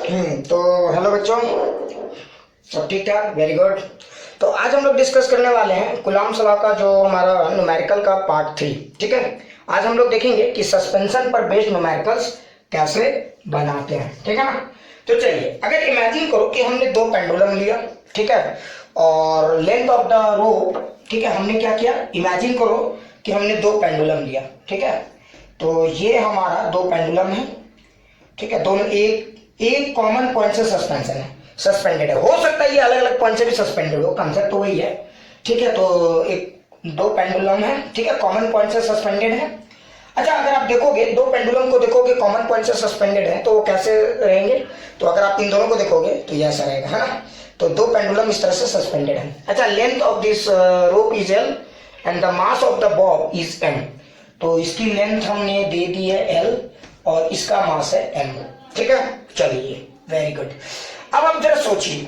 तो हेलो बच्चों, सब ठीक ठाक, वेरी गुड। तो आज हम लोग डिस्कस करने वाले हैं कुलाम्स लॉ का जो हमारा न्यूमेरिकल का पार्ट 3। ठीक है, आज हम लोग देखेंगे कि सस्पेंशन पर बेस्ड न्यूमेरिकल्स कैसे बनाते हैं। ठीक है ना। तो चलिए, अगर इमेजिन करो कि हमने दो पेंडुलम लिया, ठीक है, और लेंथ ऑफ द रोप, ठीक है, हमने क्या किया, इमेजिन करो कि हमने दो पेंडुलम लिया, ठीक है। तो ये हमारा दो पेंडुलम है, ठीक है, दोनों एक एक कॉमन पॉइंट से सस्पेंशन है, सस्पेंडेड है। हो सकता है ये अलग अलग पॉइंट से भी सस्पेंडेड हो, कंसेप्ट तो वही है। ठीक है, तो एक दो पेंडुलम है, ठीक है, कॉमन पॉइंट से सस्पेंडेड है। अच्छा, अगर आप देखोगे दो पेंडुलम को देखोगे कॉमन पॉइंट से सस्पेंडेड है तो वो कैसे रहेंगे, तो अगर आप इन दोनों को देखोगे तो ये ऐसा रहेगा, है ना। तो दो पेंडुलम इस तरह से सस्पेंडेड है। अच्छा, length of this rope is L and the mass of the bob is M. तो इसकी लेंथ हमने दे दी है एल और इसका मास है एम। ठीक है, चलिए, वेरी गुड। अब आप जरा सोचिए,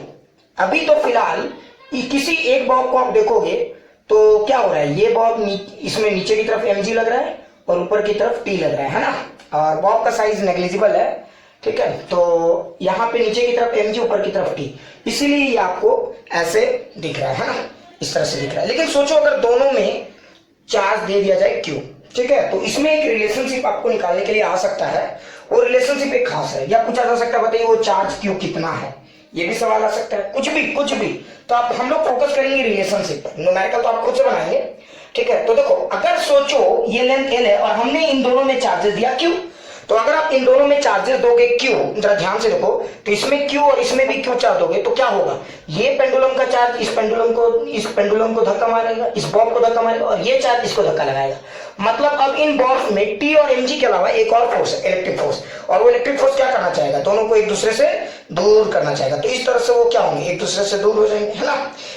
अभी तो फिलहाल किसी एक बॉब को आप देखोगे तो क्या हो रहा है, ये बॉब इसमें नीचे की तरफ mg लग रहा है और ऊपर की तरफ t लग रहा है ना, और बॉब का साइज नेग्लिजिबल है। ठीक है, तो यहाँ पे नीचे की तरफ mg, ऊपर की तरफ t, इसीलिए ये आपको ऐसे दिख रहा है ना, इस तरह से दिख रहा है। लेकिन सोचो अगर दोनों में चार्ज दे दिया जाए q, ठीक है, तो इसमें एक रिलेशनशिप आपको निकालने के लिए आ सकता है। वो रिलेशनशिप एक खास है, या पूछा जा सकता है बताइए वो चार्ज क्यू कितना है, ये भी सवाल आ सकता है, कुछ भी। तो आप हम लोग फोकस करेंगे रिलेशनशिप पर, न्यूमेरिकल तो आप खुद से बनाएंगे। ठीक है, तो देखो, अगर सोचो ये लेंथ एल है और हमने इन दोनों में चार्जेस दिया क्यू, तो अगर आप इन दोनों में चार्जेस दोगे क्यू, जरा ध्यान से देखो, तो इसमें क्यू और इसमें भी क्यू चार्ज दोगे तो क्या होगा, ये पेंडुलम का चार्ज इस पेंडुलम को धक्का मारेगा, इस बॉब को धक्का मारेगा, और ये चार्ज इसको धक्का लगाएगा। मतलब अब इन बॉब्स में टी और एमजी के अलावा एक और फोर्स है, इलेक्ट्रिक फोर्स, और वो इलेक्ट्रिक फोर्स क्या करना चाहेगा, दोनों को एक दूसरे से दूर करना चाहेगा। तो इस तरह से वो क्या होंगे, एक दूसरे से दूर हो जाएंगे, है ना।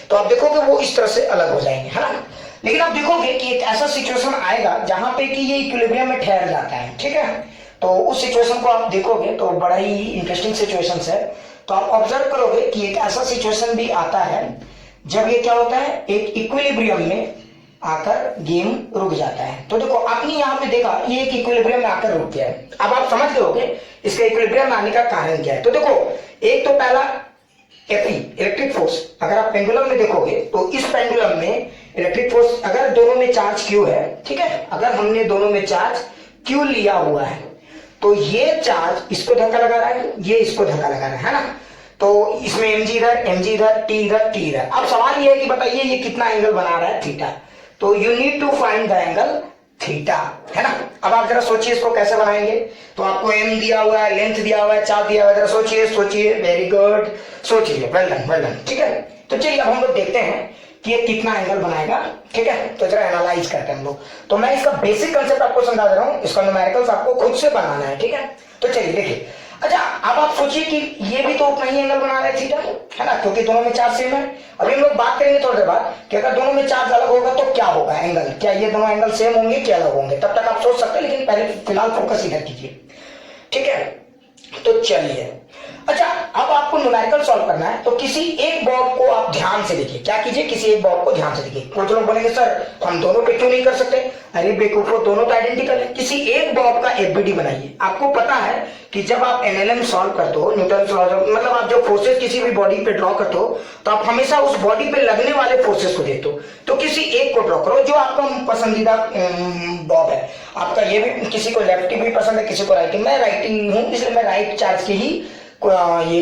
तो आप देखोगे वो इस तरह से अलग हो जाएंगे, है ना। लेकिन आप देखोगे कि एक ऐसा सिचुएशन आएगा जहां पे कि ये इक्विलिब्रियम में ठहर जाता है। ठीक है, तो उस सिचुएशन को आप देखोगे तो बड़ा ही इंटरेस्टिंग सिचुएशन है। तो आप ऑब्जर्व करोगे कि एक ऐसा सिचुएशन भी आता है जब ये क्या होता है, एक इक्विलिब्रियम में आकर गेम रुक जाता है। तो देखो, आपने यहाँ पे देखा ये एक इक्विलिब्रियम में आकर रुक गया है। अब आप समझ गए इसका इक्विलिब्रियम आने का कारण क्या है। तो देखो, एक तो पहला एफई इलेक्ट्रिक फोर्स, अगर आप पेंडुलम में देखोगे तो इस पेंडुलम में इलेक्ट्रिक फोर्स, अगर दोनों में चार्ज क्यू है, ठीक है, अगर हमने दोनों में चार्ज क्यू लिया हुआ है तो ये चार्ज इसको धक्का लगा रहा है, ये इसको धक्का लगा रहा है ना। तो इसमें mg इधर t इधर। अब सवाल ये है कि बताइए ये कितना एंगल बना रहा है, थीटा। तो you need to find the angle theta, है ना। अब आप जरा सोचिए इसको कैसे बनाएंगे। तो आपको m दिया हुआ है, लेंथ दिया हुआ है, चार्ज दिया हुआ है, जरा सोचिए, वेरी गुड, सोचिए, वेल डन। ठीक है, तो चलिए अब हम लोग देखते हैं कि ये कितना एंगल बनाएगा। ठीक है, तो जरा एनालाइज करते हैं हम लोग। तो मैं इसका बेसिक कंसेप्ट आपको समझा दे रहा हूँ, इसका न्यूमेरिकल्स आपको खुद से बनाना है। ठीक है, तो चलिए देखिए। अच्छा, अब आप सोचिए कि ये भी तो उतना ही एंगल बना रहा है थीटा, है ना, क्योंकि दोनों में चार्ज सेम है। अभी हम लोग बात करेंगे थोड़ी देर बाद कि अगर दोनों में चार्ज अलग होगा तो क्या होगा एंगल, क्या ये दोनों एंगल सेम होंगे क्या अलग होंगे, तब तक आप सोच सकते हैं, लेकिन पहले फिलहाल फोकस इधर कीजिए। ठीक है, तो चलिए। अच्छा, अब आपको न्यूमेरिकल सॉल्व करना है तो किसी एक बॉब को आप ध्यान से देखिए। क्या कीजिए, किसी एक बॉब को ध्यान से देखिए। कुछ लोग बोलेंगे सर हम दोनों पे क्यों नहीं कर सकते, अरे बेवकूफो, दोनों तो आइडेंटिकल है। किसी एक बॉब का एफबीडी बनाइए। आपको पता है कि जब आप एनएलएम सॉल्व करते हो, न्यूटन लॉ, मतलब आप जो फोर्सेस किसी भी बॉडी पे ड्रॉ करते हो तो आप हमेशा उस बॉडी पे लगने वाले फोर्सेस को देखते हो। तो किसी एक को ड्रॉ करो जो आपका पसंदीदा बॉब है। आपका ये भी, किसी को लेफ्टी भी पसंद है, किसी को राइटी, मैं राइटी हूँ इसलिए मैं राइट चार्ज की ही ये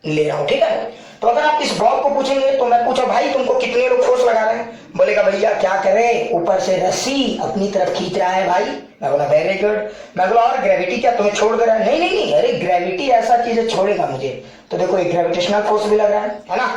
ले रहा हूं। ठीक है, तो अगर आप इस बॉब को पूछेंगे तो मैं पूछा भाई तुमको कितने लोग फोर्स लगा रहे हैं, बोलेगा भैया क्या करे, ऊपर से रस्सी अपनी तरफ खींच रहा है भाई। मैं बोला वेरी गुड। मैं बोला और ग्रेविटी क्या तुम्हें छोड़ दे रहा है, नहीं, अरे ग्रेविटी ऐसा चीज है छोड़ेगा मुझे। तो देखो एक ग्रेविटेशनल फोर्स भी लग रहा है ना।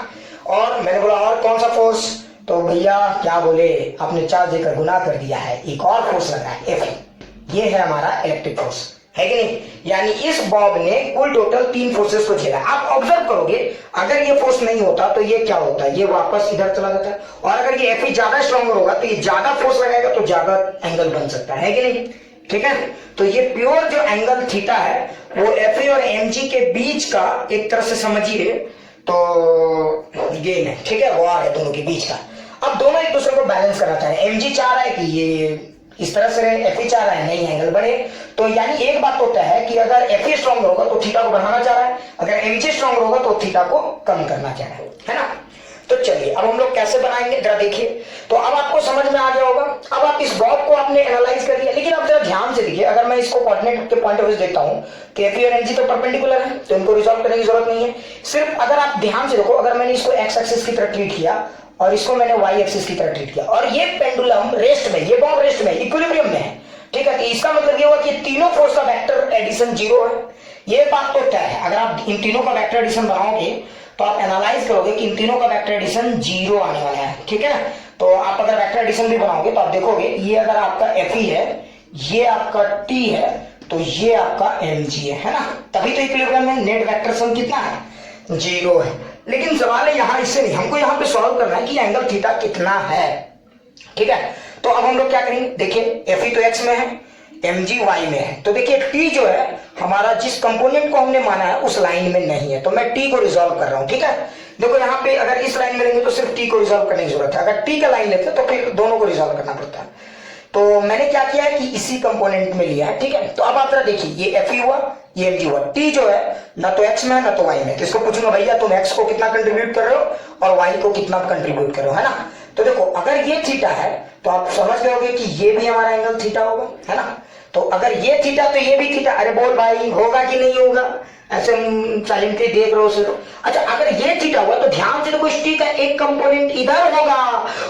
और मैंने बोला और कौन सा फोर्स, तो भैया क्या बोले, आपने चार्ज देकर गुना कर दिया है, एक और फोर्स लग रहा है एफ। ये है हमारा इलेक्ट्रिक फोर्स, है कि नहीं। यानी इस बॉब ने कुल टोटल 3 फोर्सेस को झेला। आप ऑब्जर्व करोगे अगर ये फोर्स नहीं होता तो ये क्या होता है, ये वापस इधर चला जाता है, और अगर ये एफ ज्यादा स्ट्रॉन्गर होगा तो ये ज्यादा फोर्स लगाएगा तो ज्यादा एंगल बन सकता है कि नहीं। ठीक है, तो ये प्योर जो एंगल थीटा है वो एफ और एमजी के बीच का एक तरह से समझिए तो गेम है। ठीक है, वॉर है दोनों के बीच का। अब दोनों एक दूसरे को बैलेंस करना चाह रहे हैं। एमजी चाह रहा है कि ये इस तरह से एफ ई चाह रहा है, नहीं एंगल बढ़े। तो यानी एक बात होता है कि अगर एफ ई स्ट्रॉन्ग होगा तो थीटा को बढ़ाना चाह रहा है, अगर एम जी स्ट्रॉन्ग होगा तो थीटा को कम करना चाह रहा है ना। तो चलिए अब हम लोग कैसे बनाएंगे जरा देखिए। तो अब आपको समझ में आ गया होगा। अब आप इस बॉब को आपने एनालाइज कर लिया, लेकिन अब जरा ध्यान से देखिए, अगर मैं इसको कोऑर्डिनेट के पॉइंट ऑफ व्यू देखता हूं कि एफ ई और एम जी तो परपेंडिकुलर है, तो इनको रिजॉल्व करने की जरूरत नहीं है। सिर्फ अगर आप ध्यान से देखो, अगर मैंने इसको एक्स एक्सिस की तरह ट्रीट किया और इसको मैंने वाई एक्सिस की तरह ट्रीट किया, और ये पेंडुलम रेस्ट में, ये बॉब रेस्ट में, इक्विलिब्रियम में है, ठीक है, तो इसका मतलब ये हुआ कि तीनों फोर्स का वेक्टर एडिशन 0 है। ये बात तो तय है। अगर आप इन तीनों का वेक्टर एडिशन बनाओगे तो आप एनालाइज करोगे कि इन तीनों का वेक्टर एडिशन 0 आने वाला है, ठीक है। तो आप अगर वेक्टर एडिशन भी बनाओगे तो आप देखोगे ये अगर आपका एफ ई है, ये आपका टी है, तो ये आपका एम जी है ना। तभी तो इक्विलिब्रियम में नेट वेक्टर सम कितना है, 0 है। लेकिन सवाल है यहाँ इससे नहीं, हमको यहाँ पे सॉल्व करना है कि एंगल थीटा कितना है, ठीक है। तो अब हम लोग क्या करेंगे, देखिए एफ ई तो एक्स में है, एम जी वाई में है, तो देखिए टी जो है हमारा जिस कंपोनेंट को हमने माना है उस लाइन में नहीं है, तो मैं टी को रिजॉल्व कर रहा हूं, ठीक है। देखो यहाँ पे अगर इस लाइन में लेंगे तो सिर्फ टी को रिजॉल्व करने की जरूरत है, अगर टी का लाइन लेते तो फिर दोनों को रिजॉल्व करना पड़ता है। तो मैंने क्या किया है कि इसी कंपोनेंट में लिया है, ठीक है। तो अब आप जरा देखिए, ये एफ ई हुआ, ये एम जी हुआ, टी जो है ना तो एक्स में है ना तो वाई में, तो इसको पूछूंगा भैया तुम एक्स को कितना कंट्रीब्यूट कर रहे हो और वाई को कितना कंट्रीब्यूट कर रहे हो, है ना। तो देखो अगर ये थीटा है तो आप समझ गए कि ये भी हमारा एंगल थीटा होगा, है ना। तो अगर ये थीटा तो ये भी थीटा। अरे बोल भाई होगा कि नहीं होगा, ऐसे साइलेंटली देख रहे हो सिर्फ। अच्छा अगर ये थीटा हुआ तो ध्यान से देखो, इस टी का एक कंपोनेंट इधर होगा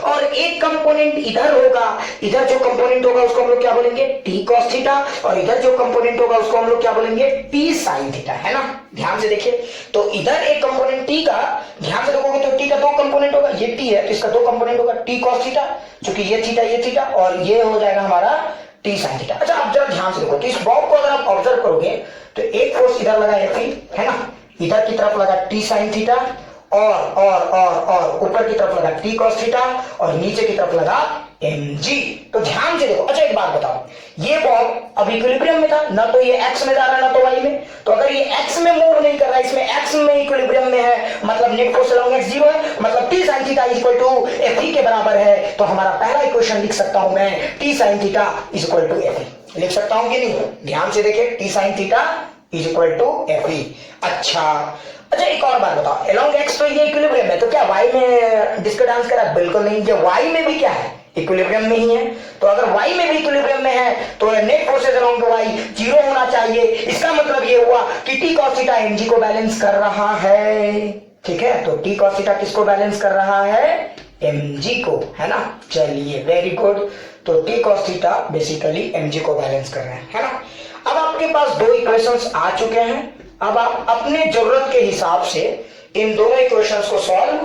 और एक कंपोनेंट इधर होगा। इधर जो कंपोनेंट होगा उसको हम लोग क्या बोलेंगे, टी कॉस थीटा, और इधर जो कंपोनेंट होगा उसको हम लोग क्या बोलेंगे, टी साइन थीटा, है ना। ध्यान से देखिए, तो इधर एक कंपोनेंट टी का, ध्यान से देखोगे तो टी का दो कंपोनेंट होगा, ये टी है तो इसका दो कंपोनेंट होगा, टी कॉस थीटा, क्योंकि ये थीटा, और ये हो जाएगा हमारा टी साइन थीटा। अच्छा आप जरा ध्यान से देखो, तो इस बॉब को अगर आप ऑब्जर्व करोगे तो एक फोर्स इधर लगा एफ ई, है ना, इधर की तरफ लगा टी साइन थीटा, और ऊपर की तरफ लगा टी कॉस थीटा, और नीचे की तरफ लगा एम जी। तो ध्यान से देखो। अच्छा एक बात बताओ, ये बॉब अब इक्विलिब्रियम में था, ना तो ये एक्स में जा रहा है ना तो वाई में, तो अगर ये एक्स में मूव नहीं कर रहा है, इसमें एक्स में इक्विलिब्रियम में है, मतलब नेट फोर्स अलोंग एक्स 0 है, मतलब T sine theta is equal to F E के बराबर है। तो हमारा पहला इक्वेशन लिख सकता हूं मैं, T sine theta is equal to F E. लिख सकता हूं कि नहीं, ध्यान से देखिए, T sine theta is equal to F E. अच्छा एक और बात बताओ, अलोंग एक्स तो ये इक्विलिब्रियम है, तो क्या वाई में डिस्को डांस करा, बिल्कुल नहीं, ये वाई में भी क्या है, इक्विलिब्रियम में ही है। तो अगर y में भी इक्विलिब्रियम में है तो नेट फोर्सेस अलोंग y 0 होना चाहिए। इसका मतलब ये हुआ कि t cos थीटा mg को बैलेंस कर रहा है, ठीक है। तो t cos थीटा किसको बैलेंस कर रहा है, mg को, है ना। चलिए वेरी गुड, तो t cos theta basically mg को बैलेंस कर रहे हैं, है ना। अब आपके पास दो इक्वेशंस आ चुके हैं। अब आप अपने जरूरत के हिसाब से इन दोनों इक्वेशंस को सॉल्व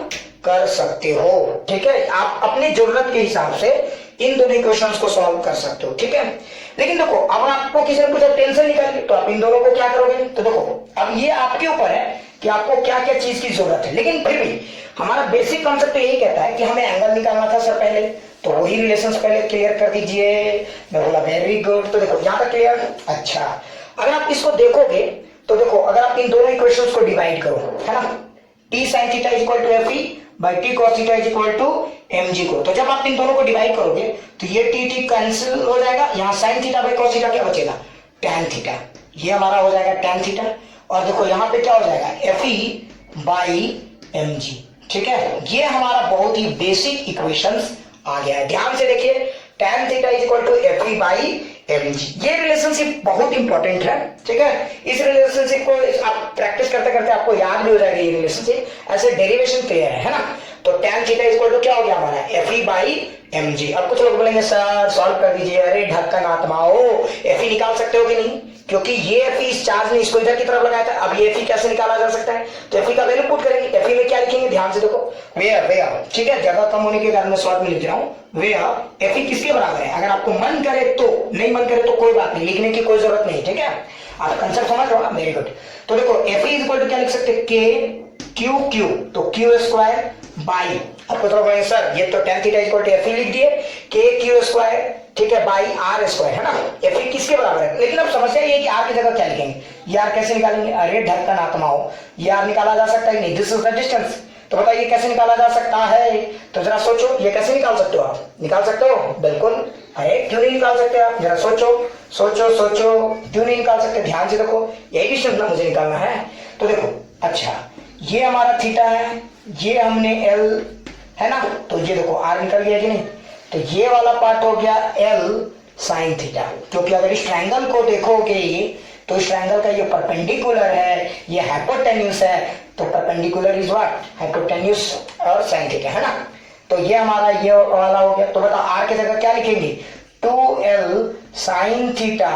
कर सकते हो, ठीक है। आप अपनी जरूरत के हिसाब से इन दोनों इक्वेशंस को सॉल्व कर सकते हो, ठीक है। लेकिन देखो अब आपको किसी ने पूछा टेंशन निकालिए, तो आप इन दोनों को क्या करोगे, तो देखो अब ये आपके ऊपर है कि आपको क्या क्या चीज की जरूरत है। लेकिन फिर भी हमारा बेसिक कॉन्सेप्ट तो यही कहता है कि हमें एंगल निकालना था सर पहले, तो वही रिलेशंस पहले क्लियर कर दीजिए। मैं बोला वेरी गुड, तो देखो यहाँ तक क्लियर। अच्छा अगर आप इसको देखोगे तो देखो, अगर आप इन दोनों इक्वेशंस को डिवाइड करो, है ना, T sine theta is equal to F E by T cos theta is equal to M G को, तो जब आप इन दोनों को डिवाइड करोगे तो ये टी टी कैंसिल हो जाएगा, यहाँ sine theta by cos theta क्या बचेगा, टैन थीटा, ये हमारा हो जाएगा टैन थीटा। और देखो यहाँ पे क्या हो जाएगा, F E by M G, ठीक है। ये हमारा बहुत ही बेसिक इक्वेशंस आ गया है। ध्यान से देखिए, tan theta is equal to F E by M G, ये रिलेशनशिप बहुत इंपॉर्टेंट है, ठीक है। इस रिलेशनशिप को आप प्रैक्टिस करते करते आपको याद भी हो जाएगा ये रिलेशनशिप, ऐसे डेरिवेशन क्लियर है ना। तो tan थीटा इक्वल टू क्या हो गया हमारा, F E by M G. अब कुछ लोग बोलेंगे सर सॉल्व कर दीजिए, अरे ढक्कन आत्माओ, एफ ई निकाल सकते हो कि नहीं, क्योंकि ये एफ ई इस चार्ज ने इसको इधर की तरफ लगाया था। अब ये एफ ई कैसे निकाला जा सकता है, तो एफ ई का वैल्यू पुट करेंगे। एफ ई में क्या लिखेंगे, ध्यान से देखो, वेयर, ठीक है, जगह कम होने के कारण मैं शॉर्ट में लिख रहा हूँ, वेयर एफ ई किसके बराबर है। अगर आपको मन करे तो, नहीं मन करे तो कोई बात नहीं, लिखने की कोई जरूरत नहीं, ठीक है। आप कंसेप्ट समझ रहे हो ना, वेरी गुड। तो देखो F E is equal to क्या लिख सकते हैं, के क्यू, तो क्यू स्क्वायर बाई, आपको तो बोलेंगे सर ये तो tan theta equal to F E लिख दिए, के क्यू स्क्वायर, ठीक है, बाई आर स्क्वायर, है ना। एफ ई किसके बराबर है, लेकिन अब समस्या ये है कि आर की जगह क्या लिखेंगे, ये आर कैसे निकालेंगे, अरे ढक्कन आत्माओ, ये आर निकाला जा सकता है नहीं, दिस इज द डिस्टेंस। तो बताइए कैसे निकाला जा सकता है? तो जरा सोचो, ये कैसे निकाल सकते हो आप? निकाल सकते हो? बिल्कुल। अरे क्यों नहीं निकाल सकते आप? जरा सोचो सोचो सोचो, क्यों नहीं निकाल सकते? ध्यान से देखो, यही क्वेश्चन ना मुझे निकालना है। तो देखो, अच्छा ये हमारा थीटा है, ये हमने एल है ना, तो ये देखो आर निकल गया कि नहीं, तो ये वाला पार्ट हो गया एल साइन थीटा। क्योंकि अगर इस ट्रायंगल को देखोगे तो इस ट्रायंगल का ये परपेंडिकुलर है, ये हाइपोटेन्यूस है, तो परपेंडिकुलर इज व्हाट? हाइपोटेन्यूस और साइन थीटा, है ना। तो ये हमारा ये वाला हो गया। तो बता आर की जगह क्या लिखेंगे? 2l साइन थीटा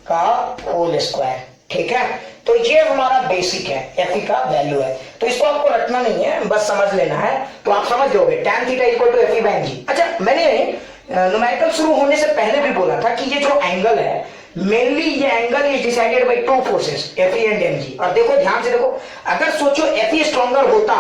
का होल स्क्वायर, ठीक है। तो ये हमारा बेसिक है, एफ का वैल्यू है, तो इसको आपको रटना नहीं है, बस समझ लेना है, तो आप समझ दोगे tan theta equal to F by G. अच्छा, मैंने न्यूमेरिकल शुरू होने से पहले भी बोला था कि ये जो एंगल है, मेनली ये angle is decided by two forces, F and M G. और देखो ध्यान से देखो, अगर सोचो एफ स्ट्रॉन्गर होता,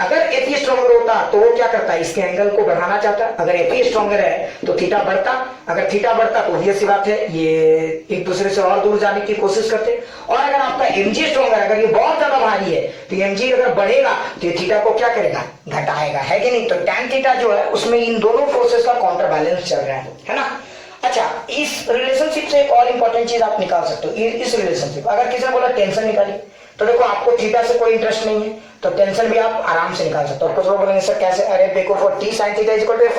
अगर एफ स्ट्रॉन्गर होता तो वो क्या करता है? इसके एंगल को बढ़ाना चाहता। अगर एफ स्ट्रॉन्गर है तो थीटा बढ़ता, अगर थीटा बढ़ता तो ये सी बात है, ये एक दूसरे से और दूर जाने की कोशिश करते। और अगर आपका एमजी स्ट्रॉन्गर, अगर ये बहुत ज्यादा भारी है तो एमजी अगर बढ़ेगा तो ये थीटा को क्या करेगा? घटाएगा, है कि नहीं। तो tan थीटा जो है उसमें इन दोनों फोर्सेस का काउंटर बैलेंस चल रहा है ना। अच्छा, इस रिलेशनशिप से एक और इंपॉर्टेंट चीज आप निकाल सकते हो। इस रिलेशनशिप, अगर किसी ने बोला टेंशन निकाली, तो देखो आपको थीटा से कोई इंटरेस्ट नहीं है तो टेंशन भी आप आराम से निकाल सकते हो। कुछ लोग बोलेंगे सर कैसे? अरे देखो, for T sine theta equal to F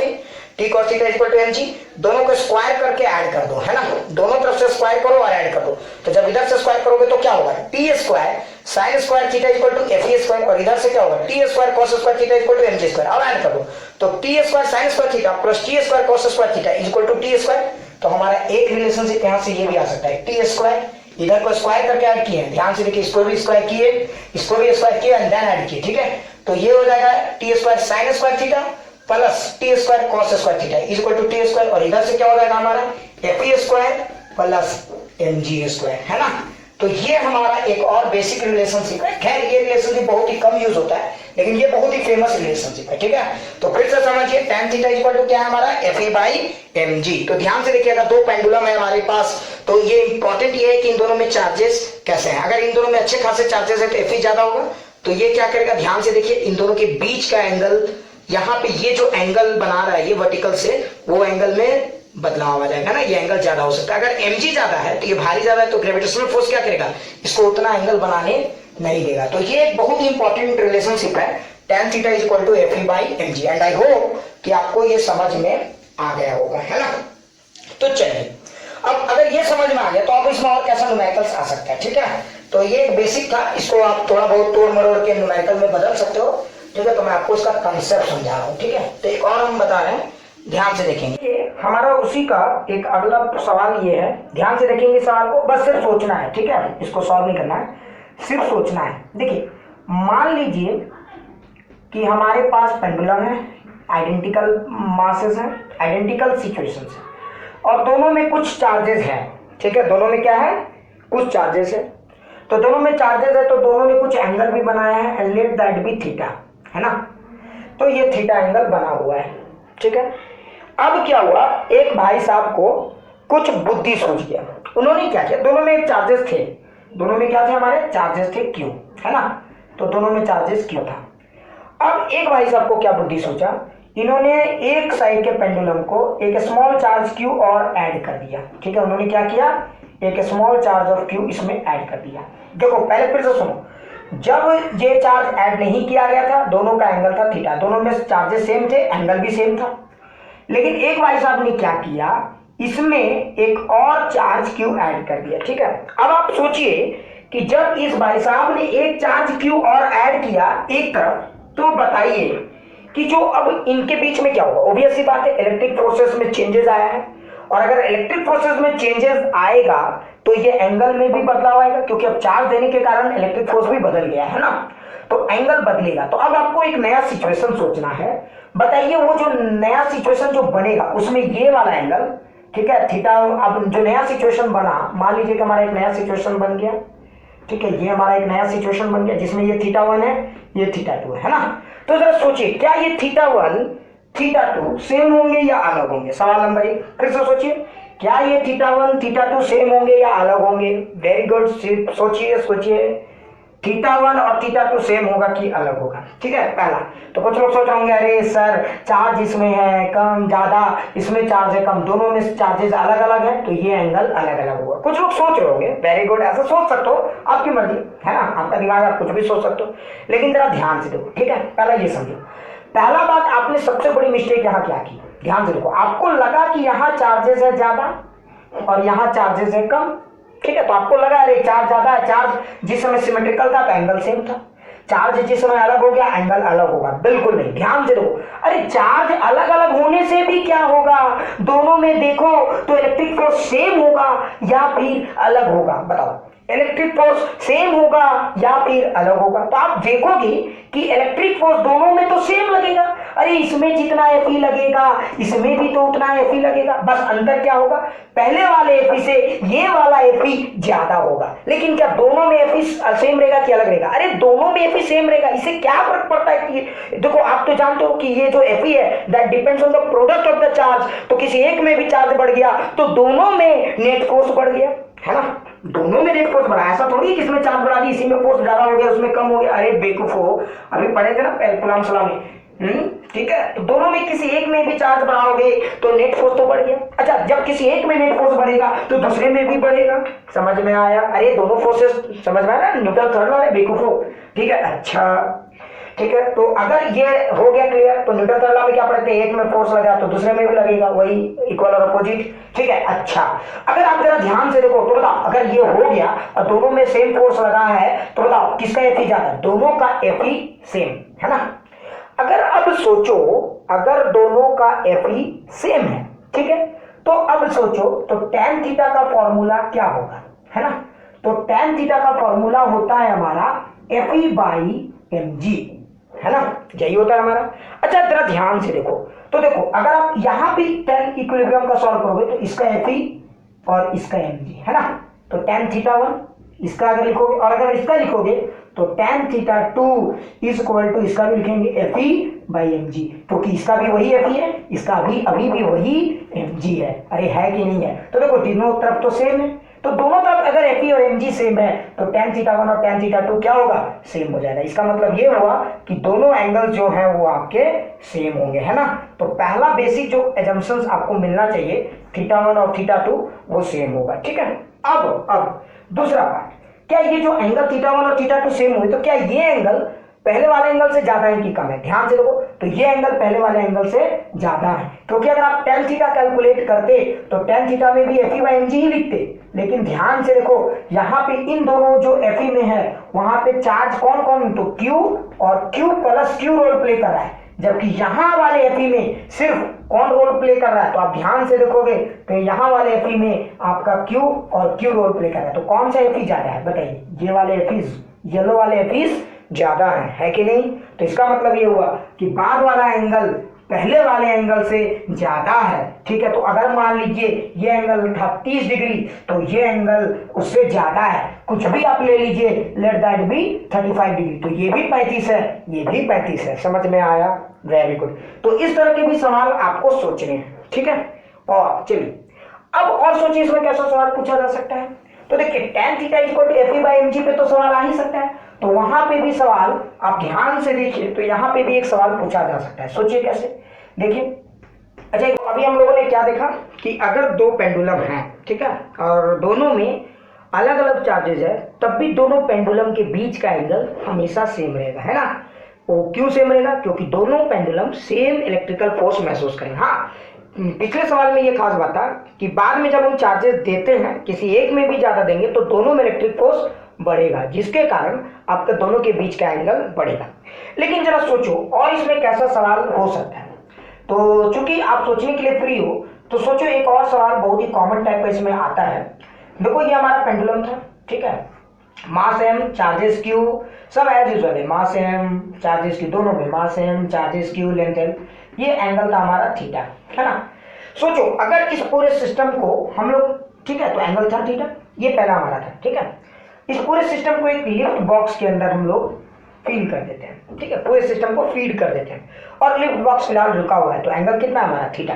T cos theta equal to MG, दोनों को स्क्वायर करके ऐड कर दो, है ना। दोनों तरफ से स्क्वायर करो और ऐड कर दो, तो जब इधर से स्क्वायर करोगे तो क्या होगा? T square sine square theta equal to F square, और इधर से क्या होगा? T square cos square theta equal to MG square. अब ऐड कर दो, तो T square sine square theta plus T square cos square theta equal to T square. तो हमारा एक रिलेशनशिप यहां से ये भी आ सकता है, टी स्क्वायर इधर को स्क्वायर करके ऐड किए, ध्यान से देखिए, इसको भी स्क्वायर किए, इसको भी स्क्वायर किए एंड देन ऐड किए, ठीक है। तो ये हो जाएगा T square sine square theta plus T square cos square theta equal to T square, और इधर से क्या हो जाएगा हमारा? F square plus M G square, है ना। तो ये हमारा एक और बेसिक रिलेशनशिप है। खैर ये रिलेशनशिप बहुत ही कम यूज होता है, लेकिन ये बहुत ही फेमस रिलेशनशिप है, ठीक है। तो फिर से समझिए, tan थीटा इक्वल टू क्या है हमारा? F A by M G. तो ध्यान से देखिए, अगर दो पेंडुलम है हमारे पास, तो ये इंपॉर्टेंट ये है कि इन दोनों में चार्जेस कैसे हैं। अगर इन दोनों में अच्छे खासे चार्जेस है तो एफ ज्यादा होगा, तो ये क्या करेगा? ध्यान से देखिए, इन दोनों के बीच का एंगल, यहाँ पे ये जो एंगल बना रहा है ये वर्टिकल से, वो एंगल में बदलाव आ जाएगा ना, ये एंगल ज्यादा हो सकता है। अगर mg ज्यादा है तो ये भारी ज्यादा है, तो ग्रेविटेशनल फोर्स क्या करेगा? इसको उतना एंगल बनाने नहीं देगा। तो ये एक बहुत ही इंपॉर्टेंट रिलेशनशिप है, tan theta is equal to F by M G. And I hope कि आपको ये समझ में आ गया होगा, है ना। तो चलिए, अब अगर ये समझ में आ गया तो अब इसमें और कैसा न्यूमेरिकल्स आ सकता है, ठीक है। तो ये एक बेसिक था, इसको आप थोड़ा बहुत तोड़ मरोड़ के न्यूमेरिकल में बदल सकते हो, ठीक है। तो मैं आपको इसका कंसेप्ट समझा रहा हूँ, ठीक है। तो एक और हम बता रहे हैं, ध्यान से देखेंगे। हमारा उसी का एक अगला सवाल ये है, ध्यान से देखेंगे सवाल को, बस सिर्फ सोचना है, ठीक है। इसको सॉल्व नहीं करना है, सिर्फ सोचना है। देखिए, मान लीजिए कि हमारे पास पेंडुलम है, आइडेंटिकल मासेस हैं, आइडेंटिकल सिचुएशंस हैं, और दोनों में कुछ चार्जेस हैं, ठीक है। दोनों में क्या है? कुछ चार्जेस है। तो दोनों में चार्जेस है तो दोनों ने कुछ एंगल भी बनाया है, and let that be theta, है ना। तो ये थीटा एंगल बना हुआ है, ठीक है। अब क्या हुआ, एक भाई साहब को कुछ बुद्धि सूझ गया। उन्होंने क्या किया? दोनों में चार्जेस थे, दोनों में क्या थे? हमारे चार्जेस थे क्यू, है ना। तो दोनों में चार्जेस क्यू था। अब एक भाई साहब को क्या बुद्धि सोचा, इन्होंने एक साइड के पेंडुलम को एक स्मॉल चार्ज क्यू और ऐड कर दिया, ठीक है। उन्होंने क्या किया? एक स्मॉल चार्ज ऑफ क्यू इसमें ऐड कर दिया। देखो पहले फिर से सुनो, जब ये चार्ज ऐड नहीं किया गया था, दोनों का एंगल था थीटा, दोनों में चार्जेस सेम थे, एंगल भी सेम था। लेकिन एक भाई साहब ने क्या किया, इसमें एक और चार्ज क्यू ऐड कर दिया, ठीक है। अब आप सोचिए कि जब इस भाई साहब ने एक चार्ज क्यू और ऐड किया एक तरफ, तो बताइए कि जो अब इनके बीच में क्या होगा? ऑब्वियस सी बात है, इलेक्ट्रिक प्रोसेस में चेंजेस आया है, और अगर इलेक्ट्रिक प्रोसेस में चेंजेस आएगा तो ये एंगल में भी बदलाव आएगा, क्योंकि अब चार्ज देने के कारण इलेक्ट्रिक फोर्स भी बदल गया है ना, तो एंगल बदलेगा। तो अब आपको एक नया सिचुएशन सोचना है। बताइए वो जो नया सिचुएशन जो बनेगा उसमें ये वाला एंगल, ठीक है, थीटा। अब जो नया सिचुएशन बना, मान लीजिए कि हमारा एक नया सिचुएशन बन गया, ठीक है, ये हमारा एक नया सिचुएशन बन गया जिसमें ये थीटा 1 है, ये थीटा 2 है ना। तो जरा सोचिए, क्या ये थीटा 1 थीटा 2 सेम होंगे या अलग होंगे? सवाल नंबर 1, फिर से सोचिए, क्या ये थीटा 1 थीटा 2 सेम होंगे या अलग होंगे? वेरी गुड, सोचिए सोचिए, θ1 और θ2 सेम होगा कि अलग होगा, ठीक है। पहला तो कुछ लोग सोच रहे होंगे अरे सर चार्ज इसमें है कम ज्यादा, इसमें चार्ज है कम, दोनों में चार्जेस अलग अलग है तो ये एंगल अलग अलग होगा। कुछ लोग सोच रहे होंगे, वेरी गुड, ऐसा सोच सकते हो, आपकी मर्जी है ना, आपका दिमाग, आप कुछ भी सोच सकते हो, लेकिन जरा ध्यान से देखो, ठीक है। पहला ये समझो, पहला बात आपने सबसे बड़ी मिस्टेक यहाँ क्या की, ध्यान से देखो, आपको लगा कि यहाँ चार्जेस है ज्यादा और यहाँ चार्जेस है कम, ठीक है। तो आपको लगा अरे चार्ज ज्यादा है, चार्ज जिस समय सिमेट्रिकल था तो एंगल सेम था, चार्ज जिस समय अलग हो गया एंगल अलग होगा, बिल्कुल नहीं। ध्यान से देखो, अरे चार्ज अलग अलग होने से भी क्या होगा, दोनों में देखो तो इलेक्ट्रिक फोर्स सेम होगा या फिर अलग होगा, बताओ, इलेक्ट्रिक फोर्स सेम होगा या फिर अलग होगा। तो आप देखोगे कि इलेक्ट्रिक फोर्स दोनों में तो सेम लगेगा, अरे इसमें जितना एफई लगेगा इसमें भी तो उतना एफई लगेगा, बस अंतर क्या होगा, पहले वाले एफई से ये वाला एफई ज्यादा होगा। लेकिन क्या दोनों में एफई सेम रहेगा कि अलग रहेगा, अरे दोनों में एफई सेम रहेगा, इससे क्या फर्क पड़ता है कि देखो आप तो जानते हो कि ये जो एफई है that depends on the product of the charge, तो किसी एक में भी चार्ज बढ़ गया तो दोनों में नेट फोर्स बढ़ गया, है ना, दोनों में नेट फोर्स बढ़ा, ऐसा थोड़ी किसमें चार्ज बढ़ा दी इसी में फोर्स ज्यादा हो गया उसमें कम हो गया, अरे बेवकूफो, अभी पढ़े थे ना कूलॉम लॉ में, ठीक है। तो दोनों में किसी एक में भी चार्ज बढ़ाओगे तो नेट फोर्स तो बढ़ गया। अच्छा, जब किसी एक में नेट फोर्स बढ़ेगा तो दूसरे में भी बढ़ेगा, समझ में आया, अरे दोनों फोर्सेस समझ में आया ना, न्यूटन थर्ड लॉ है बेवकूफो, ठीक है। अच्छा ठीक है, तो अगर ये हो गया क्लियर, तो न्यूटन थर्ड लॉ में क्या पढ़ते हैं, एक में फोर्स लगा तो दूसरे में भी लगेगा, वही इक्वल और अपोजिट, ठीक है। अच्छा, अगर आप जरा ध्यान से देखो तो बताओ, अगर ये हो गया और दोनों में सेम फोर्स लगा है तो बताओ किसका एफई ज्यादा, दोनों का एफई सेम है ना। अगर अब सोचो, अगर दोनों का एफई सेम है, ठीक है, तो अब सोचो तो tan थीटा का फॉर्मूला क्या होगा, है ना, तो tan थीटा का फॉर्मूला होता है हमारा एफई बाई mg, है ना, यही होता है हमारा। अच्छा जरा ध्यान से देखो, तो देखो अगर आप यहां भी tan इक्विलिब्रियम का सॉल्व करोगे तो इसका एफई और इसका mg, है ना, तो tan थीटा 1 इसका अगर लिखोगे और अगर इसका लिखोगे तो tan theta 2 is equal to इसका भी लिखेंगे एफई बाई mg, क्योंकि इसका भी वही एफई है, इसका भी अभी भी वही mg है, अरे है कि नहीं है। तो देखो तीनों तरफ तो सेम है, तो दोनों तरफ अगर एफई और mg सेम है तो tan थीटा 1 और tan थीटा 2 क्या होगा, सेम हो जाएगा। इसका मतलब ये हुआ कि दोनों एंगल जो है वो आपके सेम होंगे, है ना। तो पहला बेसिक जो एजम्पशंस आपको मिलना चाहिए, थीटा 1 और थीटा 2 वो सेम होगा, ठीक है। अब दूसरा पार्ट, क्या ये जो एंगल थीटा 1 और थीटा 2 सेम हुए तो क्या ये एंगल पहले वाले एंगल से ज्यादा है कि कम है, ध्यान से देखो, तो ये एंगल पहले वाले एंगल से ज्यादा है, क्योंकि अगर आप tan थीटा कैलकुलेट करते तो tan थीटा में भी एफई बाई mg ही लिखते, लेकिन ध्यान से देखो यहाँ पे इन दोनों जो एफई में है वहां पे चार्ज कौन कौन, तो q और q plus q role play कर रहा है, जबकि यहाँ वाले एफई में सिर्फ कौन रोल प्ले कर रहा है, तो आप ध्यान से देखोगे तो यहाँ वाले एफई में आपका Q और Q रोल प्ले कर रहा है, तो कौन सा एफई ज्यादा है बताइए, ये वाले एफीज, येलो वाले एफीज ज्यादा है कि नहीं। तो इसका मतलब ये हुआ कि बाद वाला एंगल पहले वाले एंगल से ज्यादा है, ठीक है। तो अगर मान लीजिए ये एंगल था 30 डिग्री तो ये एंगल उससे ज्यादा है, कुछ भी आप ले लीजिए, लेट दैट बी 35 डिग्री, तो ये भी 35 है, ये भी 35 है, समझ में आया, वेरी गुड। तो इस तरह के भी सवाल आपको सोचने हैं, ठीक है। और चलिए अब और सोचिए इसमें कैसा सवाल पूछा जा सकता है, तो देखिए tan theta equal to FE by mg पे तो सवाल आ ही सकता है, तो वहां पे भी सवाल आप ध्यान से देखिए, तो यहाँ पे भी एक सवाल पूछा जा सकता है, सोचिए कैसे, देखिए। अच्छा अभी हम लोगों ने क्या देखा कि अगर दो पेंडुलम हैं, ठीक है, और दोनों में अलग अलग चार्जेस है, तब भी दोनों पेंडुलम के बीच का एंगल हमेशा सेम रहेगा, है ना। वो क्यों सेम रहेगा, क्योंकि दोनों पेंडुलम सेम इलेक्ट्रिकल फोर्स महसूस करें। हाँ, पिछले सवाल में ये खास बात था कि बाद में जब हम चार्जेस देते हैं किसी एक में भी ज्यादा देंगे तो दोनों में इलेक्ट्रिक फोर्स बढ़ेगा, जिसके कारण आपके दोनों के बीच का एंगल बढ़ेगा। लेकिन जरा सोचो और इसमें कैसा सवाल हो सकता है, तो चूंकि आप सोचने के लिए फ्री हो तो सोचो एक और सवाल बहुत ही कॉमन टाइप का इसमें आता है। देखो ये हमारा पेंडुलम था, ठीक है, मास m चार्जेस q सब एज यूजुअल है, मास m चार्जेस q दोनों में मास m charges q length l, ये एंगल था हमारा थीटा, है ना। सोचो अगर इस पूरे सिस्टम को हम लोग, ठीक है, तो एंगल था थीटा, ये पहला हमारा था, ठीक है, इस पूरे सिस्टम को एक लिफ्ट बॉक्स के अंदर हम लोग फीड कर देते हैं, ठीक है, पूरे सिस्टम को फीड कर देते हैं और लिफ्ट बॉक्स फिलहाल रुका हुआ है, तो एंगल कितना है हमारा थीटा।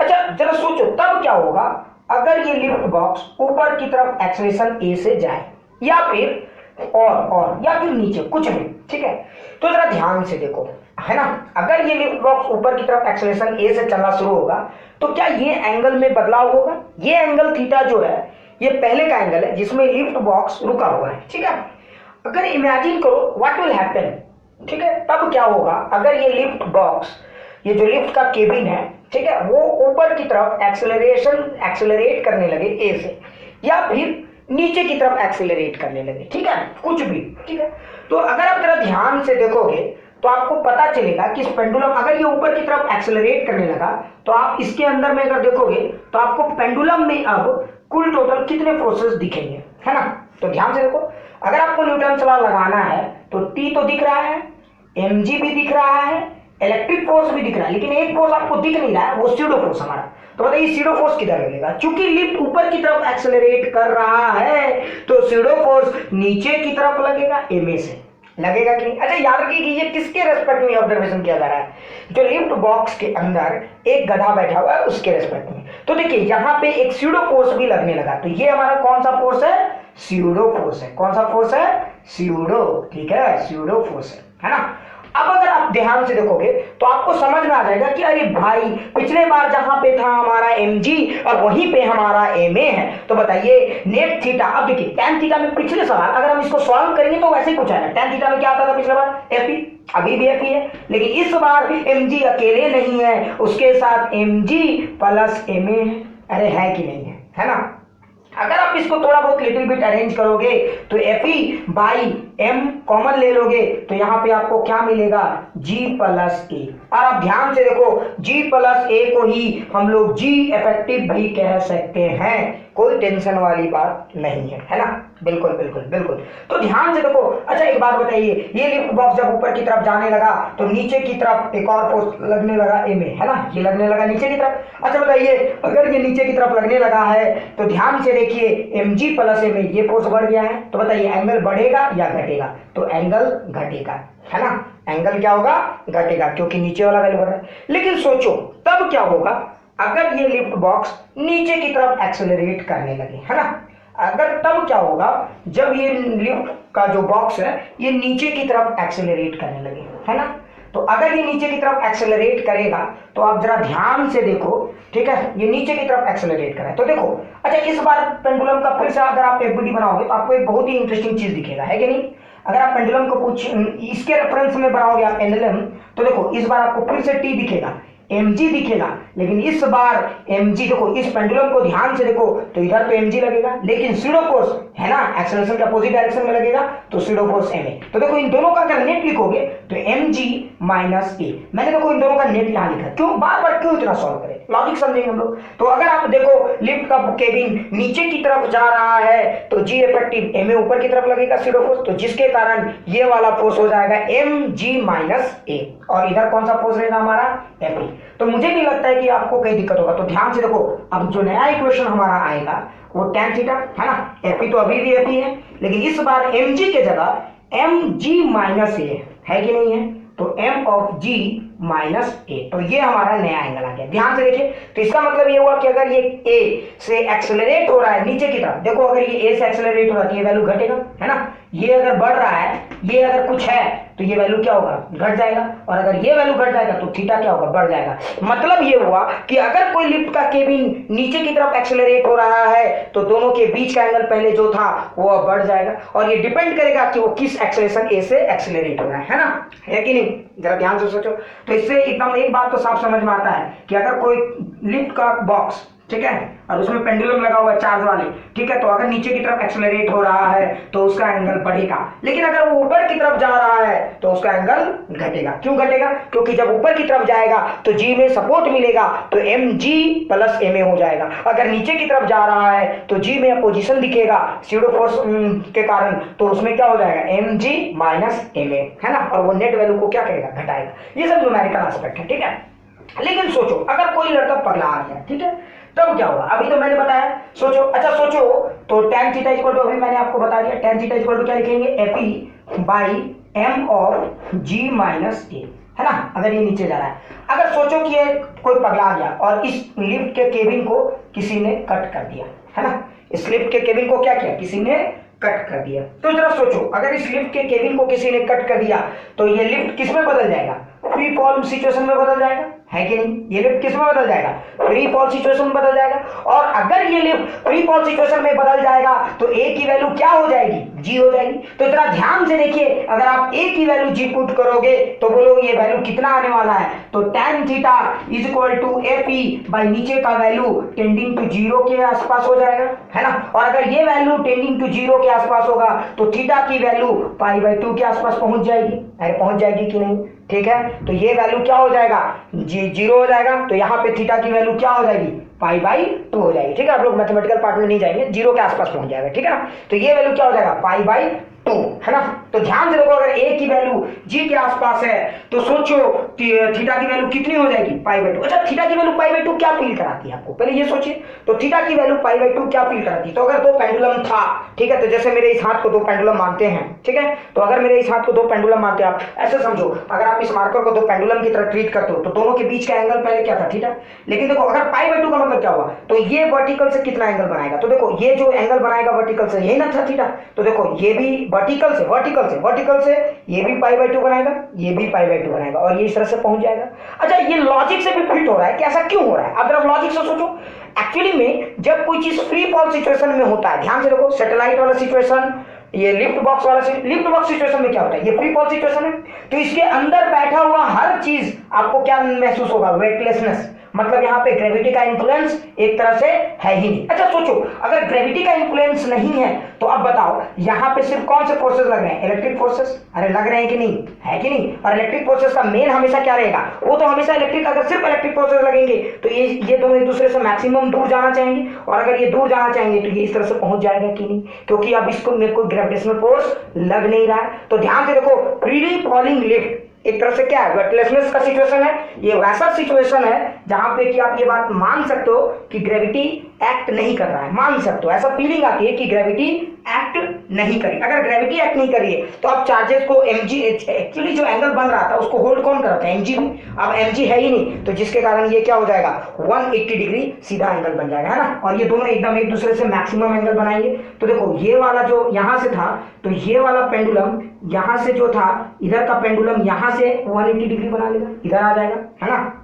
अच्छा जरा सोचो तब क्या होगा अगर ये लिफ्ट बॉक्स ऊपर की तरफ एक्सेलरेशन a से जाए या फिर और या फिर नीचे कुछ भी, ठीक है। तो जरा ध्यान से देखो, है ना, अगर ये लिफ्ट बॉक्स ऊपर की तरफ एक्सेलरेशन ए से चलना शुरू होगा तो क्या ये एंगल में बदलाव होगा? ये एंगल थीटा जो है ये पहले का एंगल है जिसमें लिफ्ट बॉक्स रुका हुआ है, ठीक है। अगर इमेजिन करो व्हाट विल हैपन, ठीक है, तब क्या होगा अगर ये लिफ्ट बॉक्स, ये जो लिफ्ट का केबिन है, ठीक है, वो ऊपर की तरफ एक्सेलरेट करने लगे ए से, या फिर नीचे की तरफ एक्सेलरेट करने लगे, ठीक है, कुछ भी, ठीक है। तो अगर आप जरा ध्यान से देखोगे तो आपको पता चलेगा कि पेंडुलम अगर ये ऊपर की तरफ एक्सेलरेट करने लगा तो आप इसके अंदर में अगर देखोगे तो आपको पेंडुलम में अब कुल टोटल कितने फोर्सेस दिखेंगे, है ना। तो ध्यान से देखो, अगर आपको न्यूटन लॉ लगाना है तो टी तो दिख रहा है, mg भी दिख रहा है, इलेक्ट्रिक फोर्स भी दिख रहा है, लेकिन एक फोर्स आपको दिख नहीं रहा है, वो स्यूडो फोर्स हमारा। तो बताइए स्यूडो फोर्स किधर लगेगा? क्योंकि लिफ्ट ऊपर की तरफ एक्सेलरेट कर रहा है तो स्यूडो फोर्स नीचे की तरफ लगेगा, ma से लगेगा कि नहीं? अच्छा याद रखिए कि ये किसके रेस्पेक्ट में ऑब्जर्वेशन किया जा रहा है? जो लिफ्ट बॉक्स के अंदर एक गधा बैठा हुआ है उसके रेस्पेक्ट में। तो देखिए यहाँ पे एक स्यूडो फोर्स भी लगने लगा, तो ये हमारा कौन सा फोर्स है? स्यूडो फोर्स है। कौन सा फोर्स है? स्यूडो, ठीक है, स्यूडो फोर्स है ना। अब अगर आप ध्यान से देखोगे तो आपको समझ में आ जाएगा कि अरे भाई पिछले बार जहां पे था हमारा mg और वहीं पे हमारा ma है, तो बताइए नेट थीटा। अब देखिए tan थीटा में पिछले सवाल अगर हम इसको सॉल्व करेंगे तो वैसे ही कुछ आएगा। tan थीटा में क्या आता था पिछले बार? fe, अभी भी fe है, लेकिन इस बार mg अकेले नहीं है, उसके साथ mg प्लस ma है। अरे है कि नहीं है ना। अगर आप इसको थोड़ा बहुत लिटिल बिट अरेंज करोगे तो Fe बाई m कॉमन ले लोगे तो यहाँ पे आपको क्या मिलेगा? G प्लस ए। और आप ध्यान से देखो G प्लस ए को ही हम लोग G इफेक्टिव भी कह सकते हैं, कोई टेंशन वाली बात नहीं है ना। बिल्कुल बिल्कुल बिल्कुल। तो ध्यान से देखो। अच्छा एक बात बताइए, ये लिफ्ट बॉक्स जब ऊपर की तरफ जाने लगा तो नीचे की तरफ एक और फोर्स लगने लगा ma, है ना, ये लगने लगा नीचे की तरफ। अच्छा बताइए अगर ये नीचे की तरफ लगने लगा है तो ध्यान से देखिए mg प्लस ma, ये फोर्स बढ़ गया है, तो बताइए एंगल बढ़ेगा या घटेगा? तो एंगल घटेगा, है ना, एंगल क्या होगा? घटेगा, क्योंकि नीचे वाला वैल्यू बढ़ रहा है। लेकिन सोचो तब क्या होगा अगर ये लिफ्ट बॉक्स नीचे की तरफ एक्सेलरेट करने लगे, है ना। अगर तब क्या होगा जब ये लिफ्ट का जो बॉक्स है ये नीचे की तरफ एक्सेलरेट करने लगे, है ना। तो अगर ये नीचे की तरफ एक्सेलरेट करेगा तो आप जरा ध्यान से देखो, ठीक है, ये नीचे की तरफ एक्सेलरेट कर रहा है, तो देखो। अच्छा इस बार पेंडुलम का फिर से अगर आप एफबीडी बनाओगे तो आपको एक बहुत ही इंटरेस्टिंग चीज दिखेगा, है कि नहीं। अगर आप पेंडुलम को कुछ इसके रेफरेंस में बनाओगे आप पेंडुलम, तो देखो इस बार आपको फिर से टी दिखेगा, mg दिखेगा, लेकिन इस बार mg देखो, इस पेंडुलम को ध्यान से देखो तो इधर तो mg लगेगा, लेकिन स्यूडो फोर्स है ना एक्सेलरेशन के अपोजिट डायरेक्शन में लगेगा तो स्यूडो फोर्स ma। तो देखो इन दोनों का अगर नेट लिखोगे तो mg माइनस a। मैंने देखो इन दोनों का नेट यहां लिखा, क्यों बार बार क्यों इतना सॉल्व करें, लॉजिक समझेंगे हम लोग। तो अगर आप देखो लिफ्ट का केबिन नीचे की तरफ जा रहा है तो g इफेक्टिव ma ऊपर की तरफ लगेगा स्यूडो फोर्स, तो जिसके कारण ये वाला फोर्स हो जाएगा mg माइनस a, और इधर कौन सा फोर्स रहेगा हमारा? fe। तो मुझे नहीं लगता है कि आपको कहीं दिक्कत होगा। तो ध्यान से देखो अब जो नया इक्वेशन हमारा आएगा वो tan थीटा, है ना, fe तो अभी भी fe है, लेकिन इस बार mg के जगह mg माइनस a है कि नहीं है, तो m of g minus a, तो ये हमारा नया एंगल आ गया। ध्यान से देखिए, तो इसका मतलब ये हुआ कि अगर ये a से एक्सेलरेट हो रहा है नीचे की तरफ, देखो अगर ये a से एक्सेलरेट हो रहा है तो ये वैल्यू घटेगा, है ना। ये अगर बढ़ रहा है, ये अगर कुछ है तो ये वैल्यू क्या होगा? घट जाएगा, और अगर ये वैल्यू घट जाएगा तो थीटा क्या होगा? बढ़ जाएगा। मतलब ये हुआ कि अगर कोई लिफ्ट का केबिन नीचे की तरफ एक्सेलरेट हो रहा है तो दोनों के बीच का एंगल पहले जो था वो अब बढ़ जाएगा, और ये डिपेंड करेगा कि वो किस एक्सेलरेशन a से एक्सेलरेट हो रहा है ना, है कि नहीं। जरा ध्यान से सोचो। तो इससे एकदम एक बात तो साफ समझ में आता है कि अगर कोई लिफ्ट का बॉक्स, ठीक है, और उसमें पेंडुलम लगा हुआ है चार्ज वाले, ठीक है, तो अगर नीचे की तरफ एक्सेलरेट हो रहा है तो उसका एंगल बढ़ेगा, लेकिन अगर वो ऊपर की तरफ जा रहा है तो उसका एंगल घटेगा। क्यों घटेगा? क्योंकि जब ऊपर की तरफ जाएगा तो g में सपोर्ट मिलेगा तो mg प्लस ma हो जाएगा। अगर नीचे की तरफ जा रहा है तो g में अपोजिशन दिखेगा स्यूडो फोर्स के कारण, तो उसमें क्या हो जाएगा? mg माइनस ma, है ना, और वो नेट वैल्यू को क्या करेगा? घटाएगा। ये सब न्यूमेरिकल एस्पेक्ट है, ठीक है। लेकिन सोचो अगर कोई लड़का पगला आ गया, ठीक है, तब क्या होगा? अभी तो मैंने बताया, सोचो। अच्छा सोचो तो tan थीटा इक्वल टू, अभी मैंने आपको बता दिया, tan थीटा इक्वल टू क्या लिखेंगे? fe by m of g minus a, है ना, अगर ये नीचे जा रहा है। अगर सोचो कि ये कोई पगला आ गया और इस लिफ्ट के केबिन को किसी ने कट कर दिया, है ना, इस लिफ्ट के केबिन को क्या किया? किसी ने कट कर दिया। तो जरा सोचो, अगर इस लिफ्ट के केबिन को किसी ने कट कर दिया तो ये लिफ्ट किस में बदल जाएगा? फ्री फॉल सिचुएशन में बदल जाएगा, है कि नहीं? ये लिफ्ट किस में बदल जाएगा? फ्री फॉल सिचुएशन में बदल जाएगा। और अगर ये लिफ्ट फ्री फॉल सिचुएशन में बदल जाएगा तो ए की वैल्यू क्या हो जाएगी? जी हो जाएगी। तो जरा ध्यान से देखिए, अगर आप ए की वैल्यू जी पुट करोगे तो बोलोगे ये वैल्यू कितना आने वाला है? तो tan theta is equal to AP by नीचे का वैल्यू टेंडिंग टू जीरो के आसपास हो जाएगा, है ना? और अगर ये वैल्यू टेंडिंग टू जीरो के आसपास होगा तो थीटा की वैल्यू π/2 के आसपास पहुंच जाएगी। अरे पहुंच जाएगी कि नहीं? ठीक है, तो ये वैल्यू क्या हो जाएगा? जीरो हो जाएगा। तो यहाँ पे थीटा की वैल्यू क्या हो जाएगी? π/2 हो जाएगी। ठीक है, आप लोग मैथमेटिकल पार्ट में नहीं जाएंगे, जीरो के आसपास पहुंच जाएगा। ठीक है ना? तो ये वैल्यू क्या हो जाएगा? π/2, है ना? तो ध्यान से देखो, अगर ए की वैल्यू जी के आसपास है तो सोचो थीटा की वैल्यू कितनी हो जाएगी? π/2। अच्छा, थीटा की वैल्यू π/2 क्या फील कराती है आपको? पहले ये सोचिए, तो थीटा की वैल्यू π/2 क्या फील कराती है? तो अगर दो पेंडुलम था, ठीक है, तो जैसे मेरे इस हाथ को दो पेंडुलम मानते हैं, ठीक है, तो अगर मेरे इस हाथ को दो पेंडुलम मानते हैं, आप ऐसे समझो, अगर आप इस मार्कर को दो पेंडुलम की तरह ट्रीट करते हो तो दोनों के बीच का एंगल पहले क्या था? थीटा। लेकिन देखो, अगर π/2 का मतलब क्या हुआ? तो ये वर्टिकल से कितना एंगल बनाएगा? तो देखो, ये जो एंगल बनाएगा वर्टिकल से, यही ना था थीटा। तो देखो, ये भी वर्टिकल से ये भी π/2 बनाएगा, ये भी π/2 बनाएगा, और ये इस तरह से पहुंच जाएगा। अच्छा, ये लॉजिक से भी फिट हो रहा है कि ऐसा क्यों हो रहा है? अब जरा लॉजिक से सोचो। एक्चुअली में जब कोई चीज फ्री फॉल सिचुएशन में होता है, ध्यान से देखो, सैटेलाइट वाला सिचुएशन, ये लिफ्ट बॉक्स सिचुएशन में क्या होता है? ये फ्री फॉल सिचुएशन है, तो इसके अंदर बैठा हुआ हर चीज आपको क्या महसूस होगा? वेटलेसनेस। मतलब यहाँ पे ग्रेविटी का इन्फ्लुएंस एक तरह से है ही नहीं। अच्छा सोचो, अगर ग्रेविटी का इन्फ्लुएंस नहीं है तो अब बताओ, यहाँ पे सिर्फ कौन से फोर्सेस लग रहे हैं? Electric forces. अरे लग रहे हैं कि नहीं? है कि नहीं? और इलेक्ट्रिक फोर्सेस का मेन हमेशा क्या रहेगा? वो तो हमेशा इलेक्ट्रिक। अगर सिर्फ इलेक्ट्रिक फोर्सेस लगेंगे तो ये दोनों एक दूसरे से मैक्सिमम दूर जाना चाहेंगे, और अगर ये दूर जाना चाहेंगे तो ये इस तरह से पहुंच जाएगा कि नहीं? क्योंकि अब इसको मेरे को ग्रेविटेशनल फोर्स लग नहीं रहा है। तो ध्यान से देखो, फ्रीली फॉलिंग लिफ्ट एक तरह से क्या है? वेटलेसनेस का सिचुएशन है। ये वैसा सिचुएशन है जहां पे कि आप ये बात मान सकते हो कि ग्रेविटी एक्ट नहीं कर रहा है। मान सकते हो, ऐसा फीलिंग आती है कि ग्रेविटी एक्ट नहीं करी। अगर ग्रेविटी एक्ट नहीं करी है तो अब चार्जेस को mg, एक्चुअली जो एंगल बन रहा था उसको होल्ड कौन कर रहा था? mg भी। अब mg है ही नहीं, तो जिसके कारण ये क्या हो जाएगा? 180 डिग्री सीधा एंगल बन जाएगा, है ना? और ये दोनों एकदम एक दूसरे से मैक्सिमम एंगल बनाएंगे। तो देखो, ये वाला जो यहां से था, तो ये वाला पेंडुलम यहां से जो था, इधर का पेंडुलम यहां से 180 डिग्री बना लेगा, इधर आ जाएगा, है ना?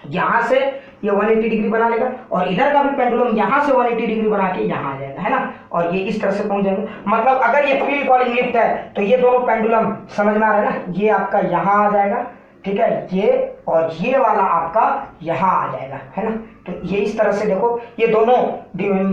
यहां से ये 180 डिग्री बना लेगा, और इधर का भी पेंडुलम यहां से 180 डिग्री बना के यहां आ जाएगा, है ना? और ये इस तरह से पहुंच जाएंगे। मतलब अगर ये फ्री फॉलिंग लिफ्ट है तो ये दोनों पेंडुलम समझ में आ रहा है ना? ये आपका यहां आ जाएगा, ठीक है, ये और ये वाला आपका यहां आ जाएगा, है ना? तो ये इस तरह से देखो, ये दोनों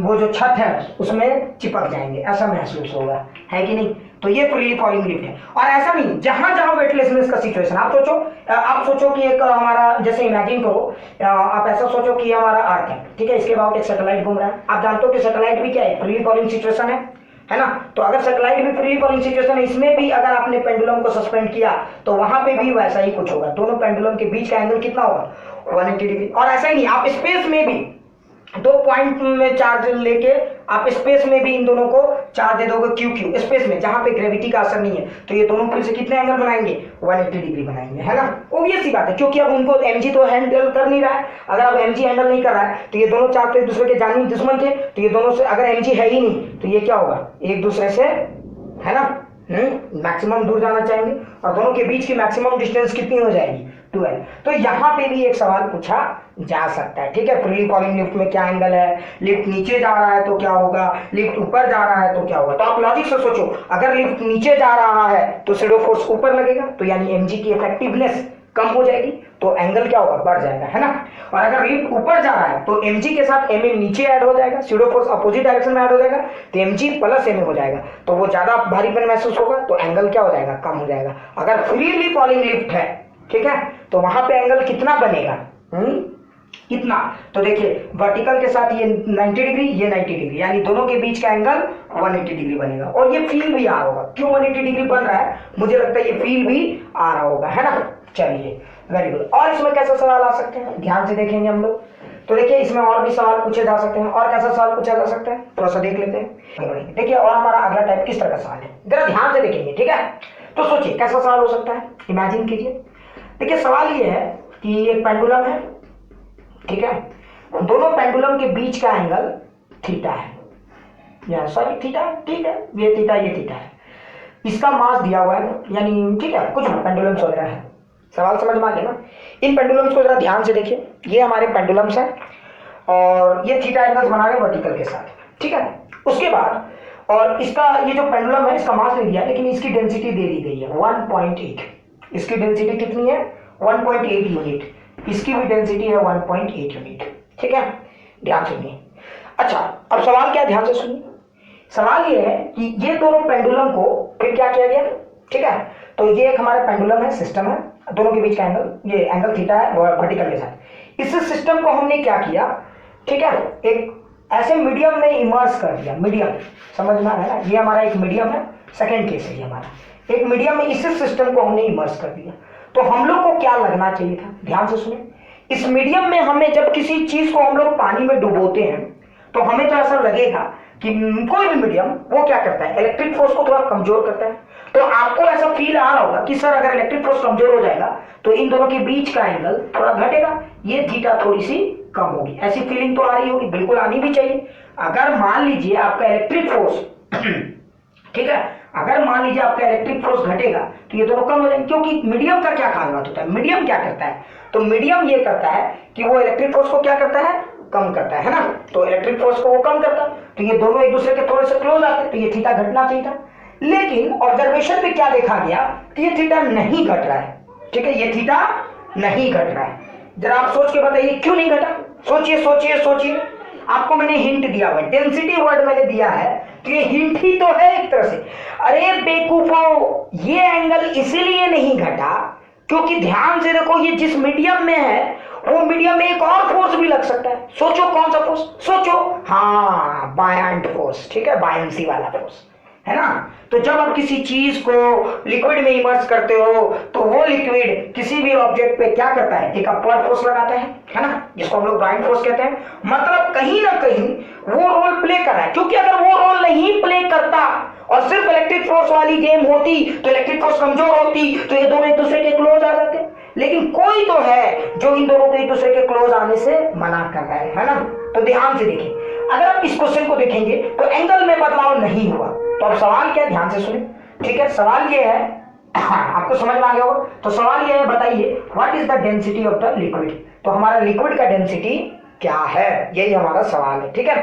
वो जो छत है उसमें चिपक जाएंगे, ऐसा महसूस होगा, है कि नहीं? तो ये फ्री फॉलिंग लिफ्ट है। और ऐसा नहीं, जहां जहां वेटलेसनेस का सिचुएशन, आप सोचो कि एक हमारा, जैसे इमेजिन करो, आप ऐसा सोचो कि हमारा अर्थ है, ठीक है, इसके बाद एक सैटेलाइट घूम रहा है। आप जानते हो कि सैटेलाइट भी क्या है? फ्री फॉलिंग सिचुएशन है ना? तो अगर सैटेलाइट भी फ्री फॉलिंग सिचुएशन है, इसमें भी अगर आपने पेंडुलम को सस्पेंड किया तो वहां पे भी वैसा ही कुछ होगा। दोनों पेंडुलम के बीच का एंगल कितना होगा? 180 डिग्री। और ऐसा ही नहीं, आप स्पेस में भी दो पॉइंट में चार्ज लेके आप स्पेस में भी इन दोनों को चार्ज दे दोगे, क्यू स्पेस में, जहां पे ग्रेविटी का असर नहीं है, तो ये दोनों फिर से कितने एंगल बनाएंगे? 180 डिग्री बनाएंगे, है ना? ऑब्वियस सी बात है, क्योंकि अब उनको mg तो हैंडल कर नहीं रहा है। अगर अब mg हैंडल नहीं कर रहा है तो ये दोनों चार्ज तो एक दूसरे के जानी दुश्मन थे, तो ये दोनों से, अगर mg है ही नहीं तो ये क्या होगा? एक दूसरे से, है ना, मैक्सिमम दूर जाना चाहेंगे, और दोनों के बीच की मैक्सिमम डिस्टेंस कितनी हो जाएगी? 2l। तो यहाँ पे भी एक सवाल पूछा जा सकता है, ठीक है? फ्री फॉलिंग लिफ्ट में क्या एंगल है? लिफ्ट नीचे जा रहा है तो क्या होगा? लिफ्ट ऊपर जा रहा है तो क्या होगा? तो आप लॉजिक से सोचो, अगर लिफ्ट नीचे जा रहा है तो शैडो फोर्स ऊपर लगेगा, तो यानी mg की इफेक्टिवनेस कम हो जाएगी, तो एंगल क्या होगा? बढ़ जाएगा, है ना? और अगर लिफ्ट ऊपर जा रहा है तो mg के साथ ma नीचे ऐड हो जाएगा, शैडो फोर्स अपोजिट डायरेक्शन में ऐड हो जाएगा, तो mg प्लस ma हो जाएगा, तो वो ज्यादा भारीपन महसूस होगा, तो एंगल क्या हो जाएगा? कम हो जाएगा। अगर फ्रीली फॉलिंग लिफ्ट है, ठीक है, तो वहां पे एंगल कितना बनेगा? कितना? तो देखिए, वर्टिकल के साथ ये 90 डिग्री, ये 90 डिग्री, यानी दोनों के बीच का एंगल 180 डिग्री बनेगा। और ये फील भी आ रहा होगा। क्यों 180 डिग्री बन रहा है? मुझे लगता है ये फील भी आ रहा होगा, है ना? चलिए, वेरी गुड। और इसमें कैसे सवाल आ सकते हैं, ध्यान से देखेंगे हम लोग। तो देखिए, इसमें और भी सवाल पूछे जा सकते हैं। और कैसा सवाल पूछा जा सकता है, थोड़ा सा देख लेते हैं। देखिए, और हमारा अगला टाइप किस तरह का सवाल है, जरा ध्यान से देखेंगे, ठीक है? तो सोचिए कैसा सवाल हो सकता है, इमेजिन कीजिए। देखिए, सवाल ये है कि एक पेंडुलम है, ठीक है, दोनों पेंडुलम के बीच का एंगल थीटा है, या सॉरी थीटा, ठीक है, ये थीटा है, इसका मास दिया हुआ है, यानी ठीक है, कुछ पेंडुलम्स वगैरह है। सवाल समझ में आ गया ना? इन पेंडुलम्स को जरा ध्यान से देखिए, ये हमारे पेंडुलम्स हैं और ये थीटा एंगल्स बना रहे वर्टिकल के साथ, ठीक है। उसके बाद और इसका ये जो पेंडुलम है इसका मास नहीं दिया, लेकिन इसकी डेंसिटी दे दी गई है 1.8। इसकी डेंसिटी कितनी है? 1.8 यूनिट। इसकी भी डेंसिटी है 1.8 यूनिट, ठीक है। ध्यान सुनिए। अच्छा, अब सवाल क्या है, ध्यान से सुनिए। सवाल ये है कि ये दोनों पेंडुलम को फिर क्या किया गया, ठीक है। तो ये एक हमारा पेंडुलम है, सिस्टम है, दोनों के बीच का एंगल, ये एंगल थीटा है वर्टिकल के साथ। इस सिस्टम को हमने क्या किया, ठीक है, एक ऐसे मीडियम में इमर्स कर दिया। मीडियम समझ में आया ना? ये हमारा एक मीडियम है, सेकेंड केस है ये हमारा। एक मीडियम में इस सिस्टम को हमने इमर्स कर दिया। तो हम लोग को क्या लगना चाहिए था, ध्यान से सुने। इस मीडियम में हमें जब किसी चीज को हम लोग पानी में डुबोते हैं तो हमें तो ऐसा लगेगा कि कोई भी मीडियम वो क्या करता है, इलेक्ट्रिक फोर्स को थोड़ा कमजोर करता है। तो आपको ऐसा फील आ रहा होगा कि सर अगर इलेक्ट्रिक फोर्स कमजोर हो जाएगा तो इन दोनों के बीच का एंगल थोड़ा घटेगा, ये थीटा थोड़ी सी कम होगी। ऐसी फीलिंग तो आ रही होगी, बिल्कुल आनी भी चाहिए। अगर मान लीजिए आपका इलेक्ट्रिक फोर्स ठीक है, अगर मान लीजिए आपका इलेक्ट्रिक फोर्स घटेगा तो ये दोनों कम हो जाएंगे, क्योंकि मीडियम का क्या खास बात होता है, मीडियम क्या करता है, तो मीडियम ये करता है कि वो इलेक्ट्रिक फोर्स को क्या करता है, कम करता है ना। तो इलेक्ट्रिक फोर्स को वो कम करता है, तो ये दोनों एक दूसरे के थोड़े से क्लोज आते हैं, तो ये थीटा घटना चाहिए था। लेकिन ऑब्जर्वेशन में क्या देखा गया कि ये थीटा नहीं घट रहा है, ठीक है, ये थीटा नहीं घट रहा है। जरा आप सोच के बताइए क्यों नहीं घटा, सोचिए सोचिए सोचिए। आपको मैंने हिंट दिया हुआ है, डेंसिटी वर्ड मैंने दिया है, तो ये हिंट ही तो है एक तरह से। अरे बेवकूफो, ये एंगल इसीलिए नहीं घटा क्योंकि ध्यान से देखो, ये जिस मीडियम में है वो मीडियम में एक और फोर्स भी लग सकता है। सोचो कौन सा फोर्स, सोचो, हाँ, बायंट फोर्स, ठीक है, बायंसी वाला फोर्स, है ना। तो जब आप किसी चीज को लिक्विड में इमर्स करते हो तो वो लिक्विड किसी भी ऑब्जेक्ट पे क्या करता है, एक अपवर्ड फोर्स लगाता है ना, जिसको हम लोग बायंट फोर्स कहते हैं। मतलब कहीं ना कहीं वो रोल प्ले कर रहा है, क्योंकि अगर वो रोल नहीं प्ले करता और सिर्फ इलेक्ट्रिक फोर्स वाली गेम होती तो इलेक्ट्रिक फोर्स कमजोर होती, तो ये दोनों एक दूसरे के क्लोज आ जाते। लेकिन कोई तो है जो इन दोनों को एक दूसरे के क्लोज आने से मना कर रहा है ना। तो ध्यान से देखिए, अगर आप इस क्वेश्चन को देखेंगे तो एंगल में बदलाव नहीं हुआ। तो अब सवाल क्या है, ध्यान से सुनिए, ठीक है। सवाल ये है, आपको समझ में आ गया होगा। तो सवाल ये है, बताइए what is the density of the liquid. तो हमारा लिक्विड का डेंसिटी क्या है, यही हमारा सवाल है, ठीक है।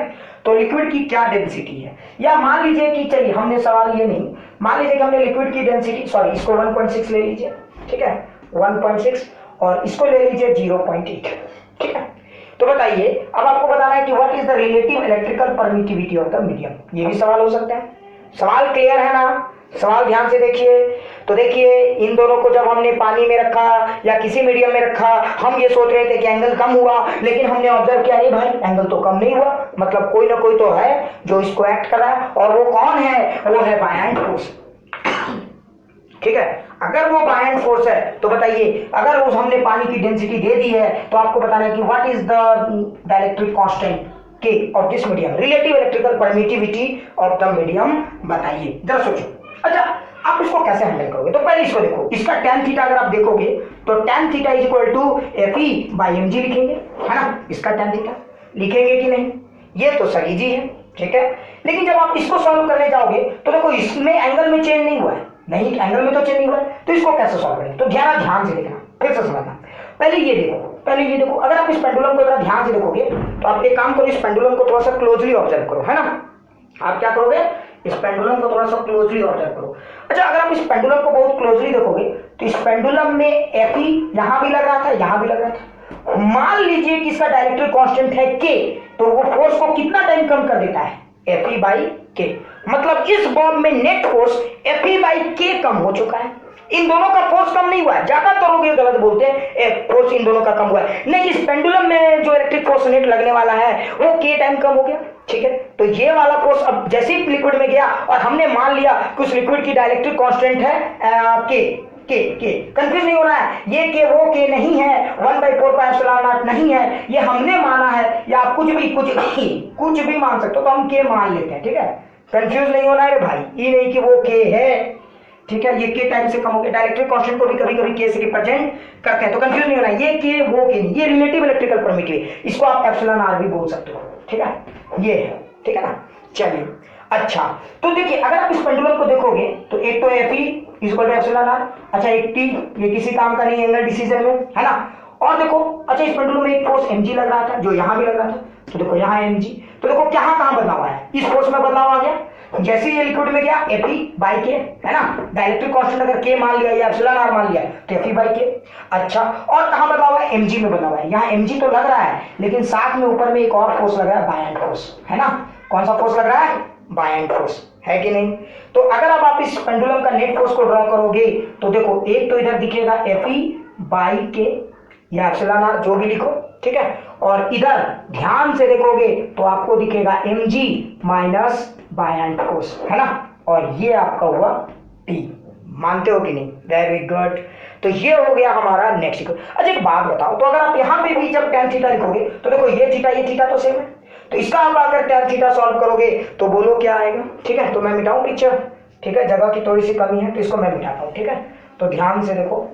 तो लिक्विड की क्या डेंसिटी है, या मान लीजिए कि चलिए हमने सवाल ये नहीं, मान लीजिए कि हमने लिक्विड की डेंसिटी, सॉरी इसको 1.6 ले लीजिए, ठीक है, 1.6 और इसको ले लीजिए 0.8, ठीक है। तो बताइए, अब आपको बताना है कि what is the relative electrical permittivity of the medium. ये भी सवाल हो सकता है। सवाल क्लियर है ना? सवाल ध्यान से देखिए। तो देखिए, इन दोनों को जब हमने पानी में रखा या किसी मीडियम में रखा, हम ये सोच रहे थे कि एंगल कम हुआ, लेकिन हमने ऑब्जर्व किया नहीं भाई, एंगल तो कम नहीं हुआ। मतलब कोई ना कोई तो है जो इसको एक्ट कर रहा है, और वो कौन है, वो है बायंट फोर्स, ठीक है। अगर वो बायंट फोर्स है तो बताइए, अगर उस हमने पानी की डेंसिटी दे दी है तो आपको बताना है कि what is the electric constant K of this medium, relative electrical permittivity of the medium बताइए। जरा सोचो। अच्छा, आप इसको कैसे हैंडल करोगे, तो पहले इसको देखो, इसका tan थीटा अगर आप देखोगे तो tan theta is equal to Fe by mg लिखेंगे, है ना। इसका tan थीटा लिखेंगे कि नहीं, ये तो सही जी है, ठीक है। लेकिन जब आप इसको सॉल्व करने जाओगे तो देखो इसमें एंगल में चेंज नहीं हुआ है, नहीं एंगल में तो चेंज नहीं हुआ है, तो इसको कैसे सॉल्व करेंगे। तो ध्यान से देखना, फिर से समझना। पहले ये देखो, अगर आप इस पेंडुलम को ध्यान से देखोगे तो आप एक काम करो, इस पेंडुलम को थोड़ा सा क्लोजली ऑब्जर्व करो, है ना। आप क्या करोगे, इस पेंडुलम को थोड़ा सा क्लोजली ऑब्जर्व करो। अच्छा, अगर आप इस पेंडुलम को बहुत क्लोजली देखोगे तो इस पेंडुलम में Fe यहां भी लग रहा था, यहां भी लग रहा था। मान लीजिए कि इसका डायरेक्टरी कांस्टेंट है K, तो वो फोर्स को कितना टाइम कम कर देता है, Fe बाई K। मतलब इस बॉब में net force Fe by K कम हो चुका है। इन दोनों का फोर्स कम नहीं हुआ है, ज्यादातर लोग ये गलत बोलते हैं फोर्स इन दोनों का कम हुआ है। नहीं, इस पेंडुलम में जो इलेक्ट्रिक फोर्स नेट लगने वाला है वो K टाइम कम हो गया, ठीक है। तो ये वाला फोर्स अब जैसे ही लिक्विड में गया और हमने मान लिया कि उस लिक्विड की डाइलेक्ट्रिक कांस्टेंट है के कंफ्यूज नहीं होना है, ये के वो के नहीं है, 1/4πε0 नहीं है, ये हमने माना है, या आप कुछ भी मान सकते हो, तो हम के मान लेते हैं, ठीक है। कंफ्यूज नहीं होना है भाई, ये नहीं कि वो के है, ठीक है। ये के टाइम से कम हो गया, डायरेक्ट्रिक कांस्टेंट को भी कभी कभी के से रिप्रेजेंट करते हैं, तो कंफ्यूज नहीं होना, ये के वो के नहीं, ये रिलेटिव इलेक्ट्रिकल परमिटिविटी, इसको आप εr भी बोल सकते हो, ठीक है, ये है, ठीक है ना। चलिए अच्छा, तो देखिए अगर आप इस पेंडुलम को देखोगे तो एक तो F E equal to epsilon R, अच्छा एक टी, ये किसी काम का नहीं एंगल डिसीजन में, है ना। और देखो अच्छा इस पेंडुलम में एक फोर्स mg लग रहा था जो यहाँ भी लग रहा था, तो देखो यहाँ mg, तो देखो कहाँ कहाँ बदलाव आया, इस फोर्स में बदलाव आ गया, जैसे ये लिक्विड में गया Fe बाई के, है ना, डाइलेक्ट्रिक कांस्टेंट अगर K मान लिया या एप्सिलॉन आर मान लिया तो Fe बाई के। अच्छा और कहाँ बदलाव है, mg में बदलाव है, यहाँ mg तो लग रहा है लेकिन साथ में ऊपर में एक और फोर्स लग रहा है, बायएंड फोर्स, है ना। कौन सा फोर्स लग रहा है, बायएंड फोर्स, है कि नहीं। तो अगर अब आप इस पेंडुलम का नेट फोर्स को ड्रॉ करोगे तो देखो एक तो इधर दिखेगा Fe बाई के या एप्सिलॉन आर जो भी लिखो, ठीक है, और इधर ध्यान से देखोगे तो आपको दिखेगा mg माइनस बायएंड फोर्स, है ना, और ये आपका हुआ T, मानते हो कि नहीं, वेरी गुड। तो ये हो गया हमारा नेक्स्ट इक्वेशन। अच्छा एक बात बताओ, तो अगर आप यहाँ पे भी जब tan थीटा लिखोगे तो देखो ये थीटा तो सेम है, तो इसका आप अगर tan थीटा सॉल्व करोगे तो बोलो क्या आएगा, ठीक है। तो मैं मिटाऊं पिक्चर, ठीक है, जगह की थोड़ी सी कमी है तो इसको मैं मिटाता हूँ, ठीक है। तो ध्यान से देखो,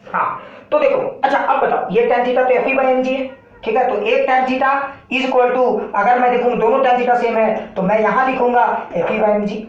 हाँ तो देखो अच्छा अब बताओ ये tan थीटा तो Fe बाई mg है, ठीक है, तो एक tan theta is equal to, अगर मैं देखूं दोनों tan थीटा सेम है तो मैं यहां लिखूंगा Fe बाई mg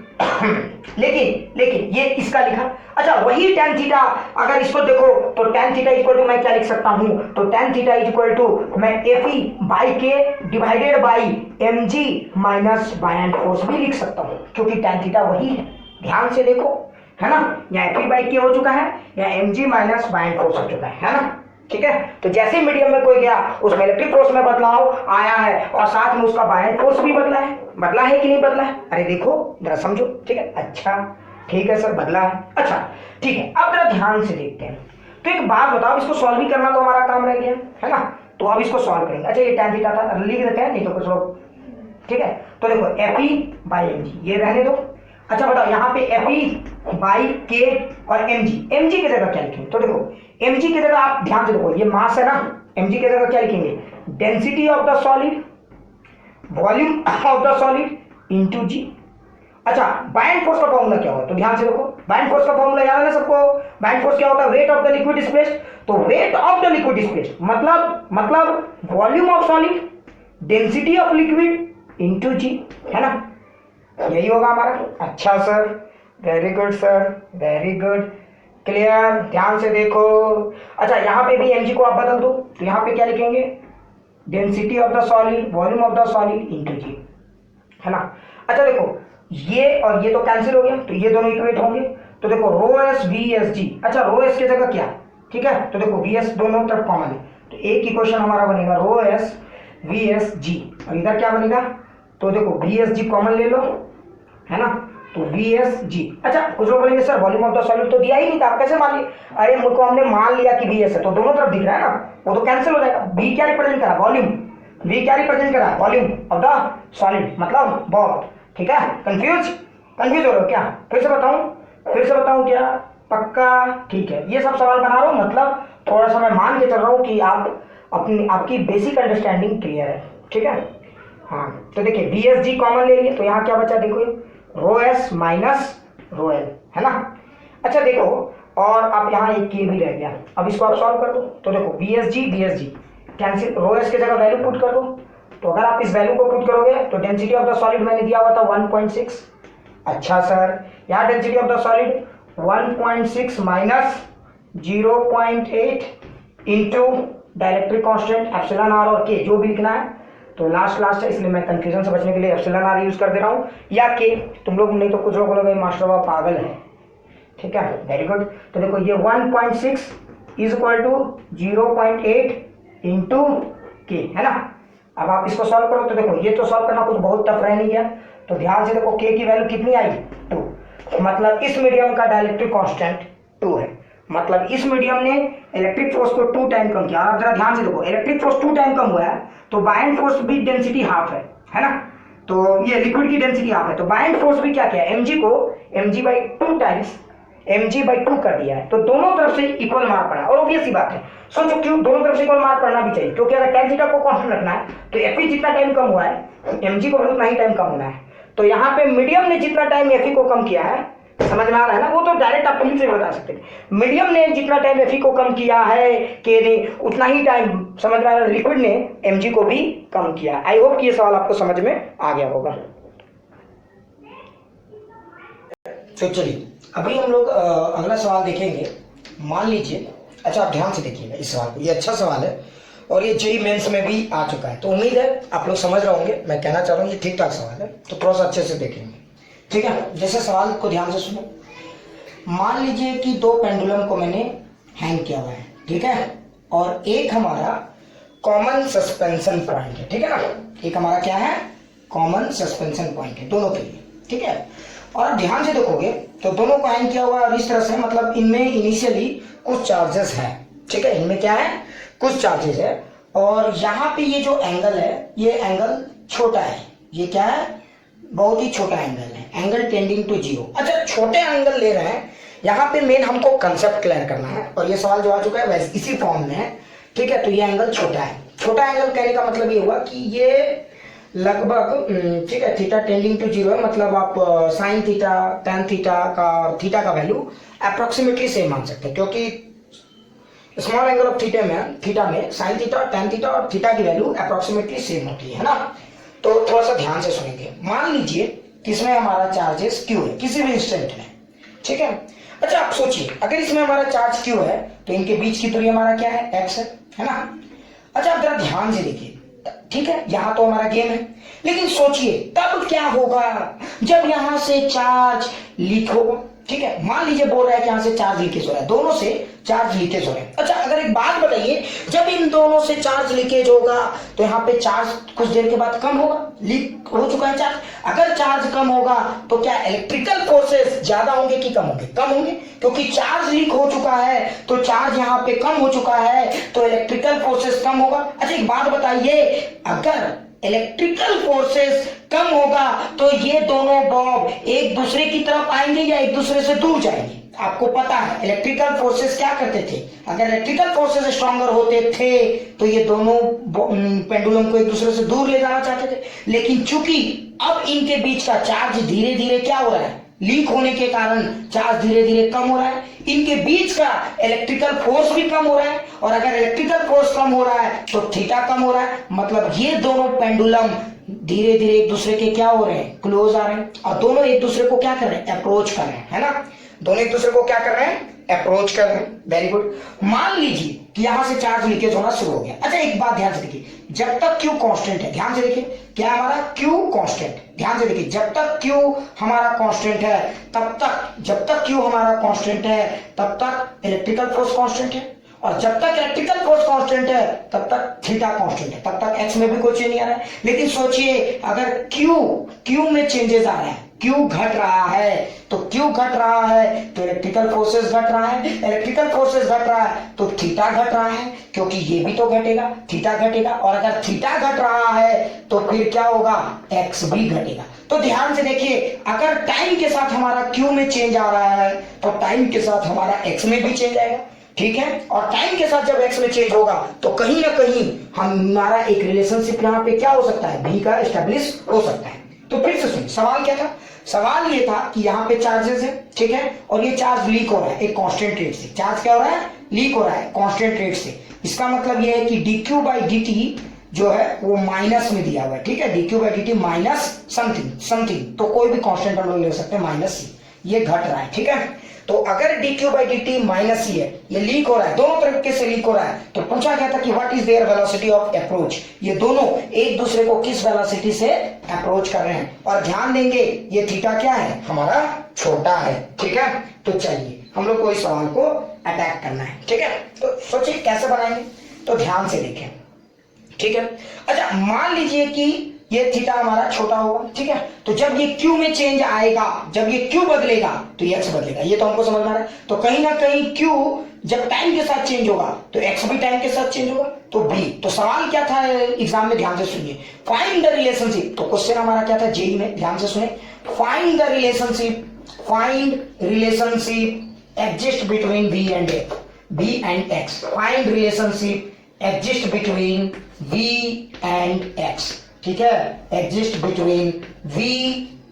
लेकिन ये इसका लिखा। अच्छा वही tan थीटा अगर इसको देखो तो tan थीटा इक्वल टू मैं क्या लिख सकता हूं, तो tan थीटा इक्वल टू मैं Fe by K divided by mg minus buoyant force भी लिख सकता हूं, क्योंकि tan थीटा वही है, ध्यान से देखो, है ना, या Fe बाई के हो चुका है या mg माइनस बायएंड फोर्स हो चुका है ना, ठीक है। तो जैसे मीडियम में कोई गया उसमें इलेक्ट्रिक फोर्स में बदलाव आया है और साथ में उसका बायएंड फोर्स भी बदला है कि नहीं बदला है, अरे देखो जरा समझो, ठीक है। अच्छा ठीक है सर बदला है, अच्छा ठीक है, अब जरा ध्यान से देखते हैं। तो एक बात बताओ, इसको सॉल्व भी करना तो हमारा काम रह गया, है ना, तो अब इसको सॉल्व करेंगे। अच्छा ये tan थीटा था लिख देते हैं, नहीं तो कुछ लोग, ठीक है। तो देखो Fe बाई mg ये रहने दो। अच्छा बताओ यहाँ पे Fe बाई के और mg की जगह क्या लिखेंगे, तो देखो mg की जगह आप ध्यान से देखो ये मास है ना, mg की जगह क्या लिखेंगे, density of the solid, volume of the solid into g। अच्छा बायएंड फोर्स का फॉर्मूला क्या होगा, तो ध्यान से देखो बायएंड फोर्स का फॉर्मूला याद है ना सबको, बायएंड फोर्स क्या होता है, weight of the liquid space, तो weight of the liquid space मतलब volume of solid density of liquid into g, है ना, यही होगा हमारा। अच्छा sir very good sir very good, clear, ध्यान से देखो। अच्छा यहाँ पे भी mg को आप बदल दो, तो यहाँ पे क्या लिखेंगे, density of the solid volume of the solid into g, है ना। अच्छा देखो ये और ये तो कैंसिल हो गया, तो ये दोनों इक्वेट होंगे, तो देखो rho S V S G, अच्छा रो एस की जगह क्या, ठीक है, तो देखो वी एस दोनों तरफ कॉमन है, तो एक इक्वेशन हमारा बनेगा rho S V S G, और इधर क्या बनेगा, तो देखो वी एस जी कॉमन ले लो, है ना, तो वी एस जी। अच्छा कुछ लोग बोलेंगे sir volume of the solid तो दिया ही नहीं था, आप कैसे मान लिए, अरे मुझको हमने मान लिया कि वी एस है तो दोनों तरफ दिख रहा है ना, वो तो कैंसिल हो जाएगा। वी क्या रिप्रेजेंट करा, वॉल्यूम, वी क्या रिप्रेजेंट करा, वॉल्यूम ऑफ द सॉलिड मतलब बॉल, ठीक है। कंफ्यूज हो रहे हो क्या, फिर से बताऊं क्या, पक्का, ठीक है। ये सब सवाल बना रहा हूँ मतलब थोड़ा सा मैं मान के चल रहा हूँ कि आपकी बेसिक अंडरस्टैंडिंग क्लियर है, ठीक है। हाँ तो देखिए वी एस जी कॉमन ले लिए, तो यहाँ क्या बचा, देखो rho S minus rho L, है ना। अच्छा देखो और अब यहाँ एक के भी रह गया, अब इसको आप सॉल्व कर दो, तो देखो V S G cancel, rho S की जगह वैल्यू पुट कर दो, तो अगर आप इस वैल्यू को पुट करोगे तो डेंसिटी ऑफ द सॉलिड मैंने दिया हुआ था 1.6। अच्छा सर यहाँ density of the solid 1.6 minus 0.8 into dielectric constant epsilon R और के जो भी लिखना है, तो लास्ट है इसलिए मैं कंफ्यूजन से बचने के लिए एप्सिलॉन आर यूज कर दे रहा हूँ या के, तुम लोग नहीं तो कुछ लोग बोलोगे मास्टर बाबा पागल है, ठीक है, वेरी गुड। तो देखो ये 1.6 इज इक्वल टू 0.8 इंटू के, है ना। अब आप इसको सॉल्व करो, तो देखो ये तो सॉल्व करना कुछ बहुत टफ रह नहीं गया, तो ध्यान से देखो के की वैल्यू कितनी आई, 2, मतलब इस मीडियम का डाइलेक्ट्रिक कांस्टेंट 2 है, मतलब इस मीडियम ने इलेक्ट्रिक फोर्स को 2 टाइम कम किया। आप जरा ध्यान से देखो इलेक्ट्रिक फोर्स 2 टाइम कम हुआ है तो बायएंड फोर्स भी डेंसिटी हाफ है ना, तो ये लिक्विड की डेंसिटी हाफ है, तो बायएंड फोर्स भी क्या किया, mg को mg/2 टाइम्स mg/2 कर दिया है, तो दोनों तरफ से इक्वल मार पड़ा। और ऑब्वियस सी बात है, सोचो क्यों दोनों तरफ से इक्वल मार पड़ना भी चाहिए, क्योंकि अगर tan थीटा को कांस्टेंट रखना है तो Fe जितना टाइम कम हुआ है mg को भी उतना ही टाइम कम होना है, तो यहाँ पे मीडियम ने जितना टाइम Fe को कम किया है, समझ में आ रहा है ना, वो तो डायरेक्ट आप कहीं से बता सकते हैं, मीडियम ने जितना टाइम Fe को कम किया है के ने उतना ही टाइम समझ में आ रहा है लिक्विड ने mg को भी कम किया। आई होप कि ये सवाल आपको समझ में आ गया होगा। तो चलिए अभी हम लोग अगला सवाल देखेंगे। मान लीजिए, अच्छा आप ध्यान से देखिएगा इस सवाल को, ये अच्छा सवाल है और ये जेईई मेंस में भी आ चुका है, तो उम्मीद है आप लोग समझ रहे होंगे। मैं कहना चाह रहा हूँ ये ठीक ठाक सवाल है, तो थोड़ा सा अच्छे से देखेंगे, ठीक है। जैसे सवाल को ध्यान से सुनो। मान लीजिए कि दो पेंडुलम को मैंने हैंग किया हुआ है, ठीक है, और एक हमारा कॉमन सस्पेंशन पॉइंट है, ठीक है ना। एक हमारा क्या है, कॉमन सस्पेंशन पॉइंट है दोनों के लिए, ठीक है। और आप ध्यान से देखोगे तो दोनों को हैंग किया हुआ है और इस तरह से, मतलब इनमें इनिशियली कुछ चार्जेस है, ठीक है, इनमें क्या है, कुछ चार्जेस है। और यहाँ पे ये जो एंगल है, ये एंगल छोटा है, ये क्या है, बहुत ही छोटा एंगल है, एंगल टेंडिंग टू जीरो। अच्छा, छोटे एंगल ले रहे हैं, यहाँ पे मेन हमको कंसेप्ट क्लियर करना है, और ये सवाल जो आ चुका है वैसे इसी फॉर्म में है, ठीक है। तो ये एंगल छोटा है, छोटा एंगल कहने का मतलब ये हुआ कि ये लगभग, ठीक है, थीटा टेंडिंग टू जीरो है, मतलब आप साइन थीटा टेन थीटा का वैल्यू अप्रोक्सीमेटली सेम मान सकते हैं, क्योंकि स्मॉल एंगल ऑफ थीटा में साइन थीटा, टेन थीटा और थीटा की वैल्यू अप्रोक्सीमेटली सेम होती है ना। तो थोड़ा सा ध्यान से सुनेंगे। मान लीजिए कि इसमें हमारा चार्जेस क्यू है किसी भी इंस्टेंट में, ठीक है। अच्छा आप सोचिए, अगर इसमें हमारा चार्ज क्यू है तो इनके बीच की दूरी हमारा क्या है, एक्स है ना। अच्छा आप जरा ध्यान से देखिए, ठीक है, यहां तो हमारा गेम है, लेकिन सोचिए तब क्या होगा जब यहां से चार्ज लीक होगा, ठीक है। मान लीजिए बोल रहा है कि यहां से चार्ज लीकेज हो रहा है, दोनों से चार्ज लीकेज हो रहा है। अच्छा अगर एक बात बताइए, जब इन दोनों से चार्ज लीकेज होगा तो यहाँ पे चार्ज कुछ देर के बाद कम होगा, लीक हो चुका है चार्ज। अगर चार्ज कम होगा तो क्या इलेक्ट्रिकल फोर्सेस ज्यादा होंगे कि कम होंगे, कम होंगे, क्योंकि चार्ज लीक हो चुका है तो चार्ज यहाँ पे कम हो चुका है, तो इलेक्ट्रिकल फोर्सेस कम होगा। अच्छा एक बात बताइए, अगर इलेक्ट्रिकल फोर्सेस कम होगा तो ये दोनों बॉब एक दूसरे की तरफ आएंगे या एक दूसरे से दूर जाएंगे। आपको पता है इलेक्ट्रिकल फोर्सेस क्या करते थे, अगर इलेक्ट्रिकल फोर्सेस स्ट्रॉन्गर होते थे तो ये दोनों पेंडुलम को एक दूसरे से दूर ले जाना चाहते थे, लेकिन चूंकि अब इनके बीच का चार्ज धीरे धीरे क्या हो रहा है, लीक होने के कारण चार्ज धीरे धीरे कम हो रहा है, इनके बीच का इलेक्ट्रिकल फोर्स भी कम हो रहा है, और अगर इलेक्ट्रिकल फोर्स कम हो रहा है तो थीटा कम हो रहा है, मतलब ये दोनों पेंडुलम धीरे धीरे एक दूसरे के क्या हो रहे हैं, क्लोज आ रहे हैं, और दोनों एक दूसरे को क्या कर रहे हैं, अप्रोच कर रहे हैं, है ना। दोनों एक दूसरे को क्या कर रहे हैं, अप्रोच कर रहे हैं। Very good. मान लीजिए कि यहां से चार्ज लीकेज होना शुरू हो गया। अच्छा एक बात ध्यान से देखिए, जब तक क्यू कांस्टेंट है, ध्यान से देखिए क्या हमारा क्यू कांस्टेंट, ध्यान से देखिए, जब तक क्यू हमारा कांस्टेंट है तब तक, जब तक क्यू हमारा कांस्टेंट है तब तक इलेक्ट्रिकल फोर्स कांस्टेंट है, और जब तक इलेक्ट्रिकल फोर्स कांस्टेंट है तब तक थीटा कांस्टेंट है, तब तक एक्स में भी कोई चेंज नहीं आ रहा है। लेकिन सोचिए अगर क्यू में चेंजेस आ रहा है, क्यू घट रहा है, तो क्यू घट रहा है तो इलेक्ट्रिकल फोर्सेस घट रहा है, इलेक्ट्रिकल फोर्सेस घट रहा है तो थीटा घट रहा है, क्योंकि ये भी तो घटेगा, थीटा घटेगा, और अगर थीटा घट रहा है तो फिर क्या होगा, एक्स भी घटेगा। तो ध्यान से देखिए, अगर टाइम के साथ हमारा क्यू में चेंज आ रहा है तो टाइम के साथ हमारा एक्स में भी चेंज आएगा, ठीक है। और टाइम के साथ जब एक्स में चेंज होगा तो कहीं ना कहीं हमारा एक रिलेशनशिप यहाँ पे क्या हो सकता है, भी का एस्टेब्लिश हो सकता है। तो फिर से सुनिए सवाल क्या था, सवाल ये था कि यहाँ पे चार्जेस है, ठीक है, और ये चार्ज लीक हो रहा है एक कांस्टेंट रेट से, चार्ज क्या हो रहा है, लीक हो रहा है कांस्टेंट रेट से। इसका मतलब ये है कि dq बाई dt जो है वो माइनस में दिया हुआ है, ठीक है, dq by dt minus something, तो कोई भी कांस्टेंट हम लोग ले सकते हैं माइनस सी, ये घट रहा है, ठीक है। तो अगर dq बाई dt माइनस ही है, ये लीक हो रहा है, दोनों तरीके से लीक हो रहा है, तो पूछा गया था कि what is there velocity of approach, ये दोनों एक दूसरे को किस वेलोसिटी से अप्रोच कर रहे हैं, और ध्यान देंगे ये थीटा क्या है, हमारा छोटा है, ठीक है। तो चलिए हम लोग को इस सवाल को अटैक करना है, ठीक है। तो सोचिए कैसे बनाएंगे, तो ध्यान से देखें, ठीक है। अच्छा मान लीजिए कि ये थीटा हमारा छोटा होगा, ठीक है, तो जब ये क्यू में चेंज आएगा, जब ये क्यू बदलेगा तो ये एक्स बदलेगा, ये तो हमको समझ में आ रहा है। तो कहीं ना कहीं क्यू जब टाइम के साथ चेंज होगा तो एक्स भी टाइम के साथ चेंज होगा, तो बी। तो सवाल क्या था एग्जाम में, ध्यान से सुनिए, फाइंड द रिलेशनशिप। तो क्वेश्चन हमारा क्या था जेईई में, ध्यान से सुने, find the relationship exist between B and X, find relationship exist between B and X, ठीक है, exist between v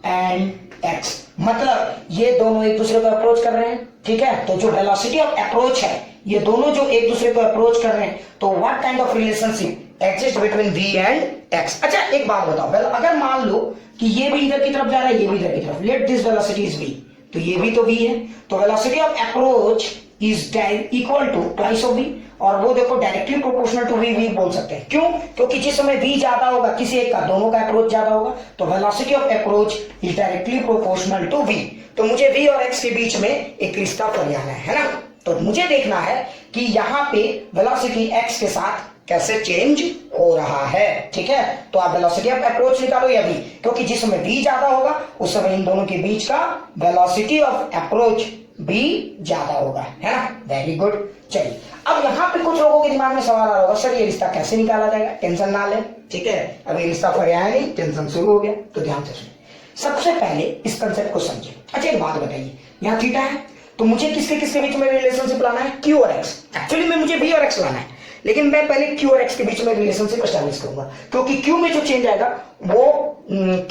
and x, मतलब ये दोनों एक दूसरे को अप्रोच कर रहे हैं, ठीक है। तो जो वेलोसिटी ऑफ अप्रोच है, ये दोनों जो एक दूसरे को अप्रोच कर रहे हैं, तो what kind of relationship exist between v and x। अच्छा एक बात बताओ, अगर मान लो कि ये भी इधर की तरफ जा रहा है, ये भी इधर की तरफ, let this velocity is v, तो ये भी तो v है, तो velocity of approach is equal to twice of v, और वो देखो डायरेक्टली प्रोपोर्शनल टू v बोल सकते हैं। क्यों? क्योंकि जिस समय v ज्यादा होगा किसी एक का, दोनों का अप्रोच ज्यादा होगा, तो velocity of approach is directly proportional to v। तो मुझे v और x के बीच में एक रिश्ता फरियाना है ना, तो मुझे देखना है कि यहाँ पे वेलोसिटी x के साथ कैसे चेंज हो रहा है। ठीक है, तो आप वेलोसिटी ऑफ अप्रोच निकालो या v, क्योंकि जिस समय v ज्यादा होगा उस समय इन दोनों के बीच का वेलोसिटी ऑफ अप्रोच भी ज्यादा होगा, है ना। Very good. चलिए, अब यहाँ पे कुछ लोगों के दिमाग में सवाल आ रहा होगा, सर ये रिश्ता कैसे निकाला जाएगा? टेंशन ना ले, ठीक है, अभी रिश्ता फरियाया नहीं, टेंशन शुरू हो गया, तो ध्यान से सुनिए। सबसे पहले इस कंसेप्ट को समझिए। अच्छा एक बात बताइए, यहाँ थीटा है, तो मुझे किसके किसके बीच में रिलेशनशिप लाना है? Q और X। एक्चुअली में मुझे V और X लाना है, लेकिन मैं पहले Q और X के बीच में रिलेशनशिप एस्टैब्लिश करूंगा, क्योंकि Q में जो चेंज आएगा वो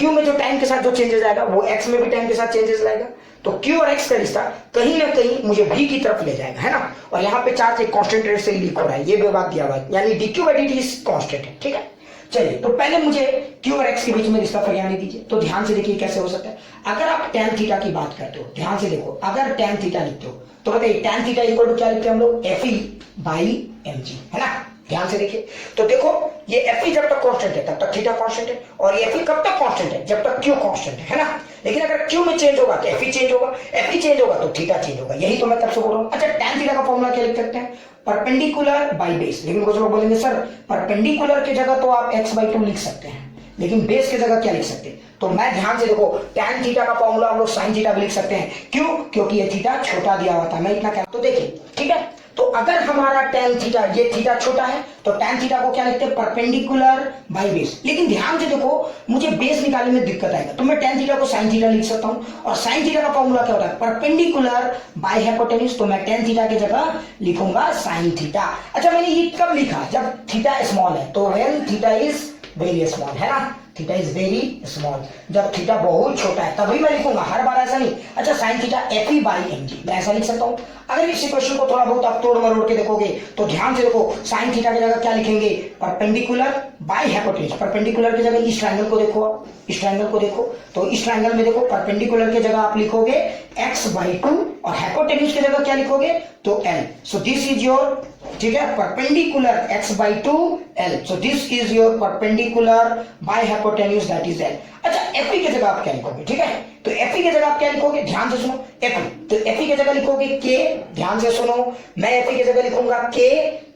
Q में जो टाइम के साथ जो चेंजेस आएगा वो X में भी टाइम के साथ चेंजेस लाएगा। तो Q और X का रिश्ता कहीं ना कहीं मुझे V की तरफ ले जाएगा, है ना। और यहाँ पे चार्ज एक कांस्टेंट रेट से लीक हो रहा है, ये भी बात दिया हुआ है, यानी dQ/dt कांस्टेंट है। ठीक है, चलिए, तो पहले मुझे Q और X के बीच में रिश्ता फरियाने दीजिए। तो ध्यान से देखिए कैसे हो सकता है। अगर आप tan थीटा की बात करते हो, ध्यान से देखो, अगर tan थीटा लिखते हो तो बताइए tan थीटा इक्वल टू क्या लिखते हैं हम लोग? Fe/mg, है ना। ध्यान से देखिए, तो देखो ये Fe जब तक कांस्टेंट है तब तक थीटा कांस्टेंट है, और ये Fe कब तक कांस्टेंट है? जब तक Q कांस्टेंट है ना। लेकिन अगर Q में चेंज होगा तो Fe चेंज होगा, Fe चेंज होगा तो थीटा चेंज होगा, यही तो मैं तब से बोल रहा हूँ। अच्छा, tan थीटा का फॉर्मूला क्या लिख सकते हैं? Perpendicular by base. लेकिन कुछ लोग बोलेंगे सर परपेंडिकुलर की जगह तो आप x/2 लिख सकते हैं, लेकिन बेस की जगह क्या लिख सकते हैं? तो मैं ध्यान से देखो, tan थीटा का फॉर्मूला हम लोग sin थीटा भी लिख सकते हैं। क्यों? क्योंकि ये थीटा छोटा दिया हुआ था, मैं इतना कह, तो देखिए, ठीक है, तो अगर हमारा tan थीटा, ये थीटा छोटा है, तो tan थीटा को क्या लिखते हैं? Perpendicular by base. लेकिन ध्यान से देखो, मुझे बेस निकालने में दिक्कत आएगा, तो मैं tan थीटा को sin थीटा लिख सकता हूं, और sin थीटा का फॉर्मूला क्या होता है? Perpendicular by hypotenuse. तो मैं tan थीटा की जगह लिखूंगा sin थीटा। अच्छा, मैंने ये कब लिखा? जब थीटा स्मॉल है, तो when theta is very small, है ना, थीटा इज वेरी स्मॉल, जब थीटा बहुत छोटा है तभी मैं लिखूंगा, हर बार ऐसा नहीं। अच्छा, sin थीटा Fe/mg, मैं ऐसा लिख सकता हूं। अगर इस इक्वेशन को थोड़ा बहुत आप तोड़ मरोड़ के देखोगे तो ध्यान से देखो, sin थीटा की जगह क्या लिखेंगे? Perpendicular by hypotenuse. परपेंडिकुलर की जगह इस ट्रायंगल को देखो, आप इस ट्रायंगल को देखो, तो इस ट्रायंगल में देखो परपेंडिकुलर की जगह आप लिखोगे x/2, और हाइपोटेन्यूज की जगह क्या लिखोगे? तो l। So this is your, ठीक है, perpendicular x/2 l। So this is your perpendicular by hypotenuse, that is l। अच्छा, Fe की जगह आप क्या लिखोगे? ठीक है, तो Fe की जगह आप क्या लिखोगे? ध्यान से सुनो, Fe, तो Fe की जगह लिखोगे k। ध्यान से सुनो, मैं Fe की जगह लिखूंगा k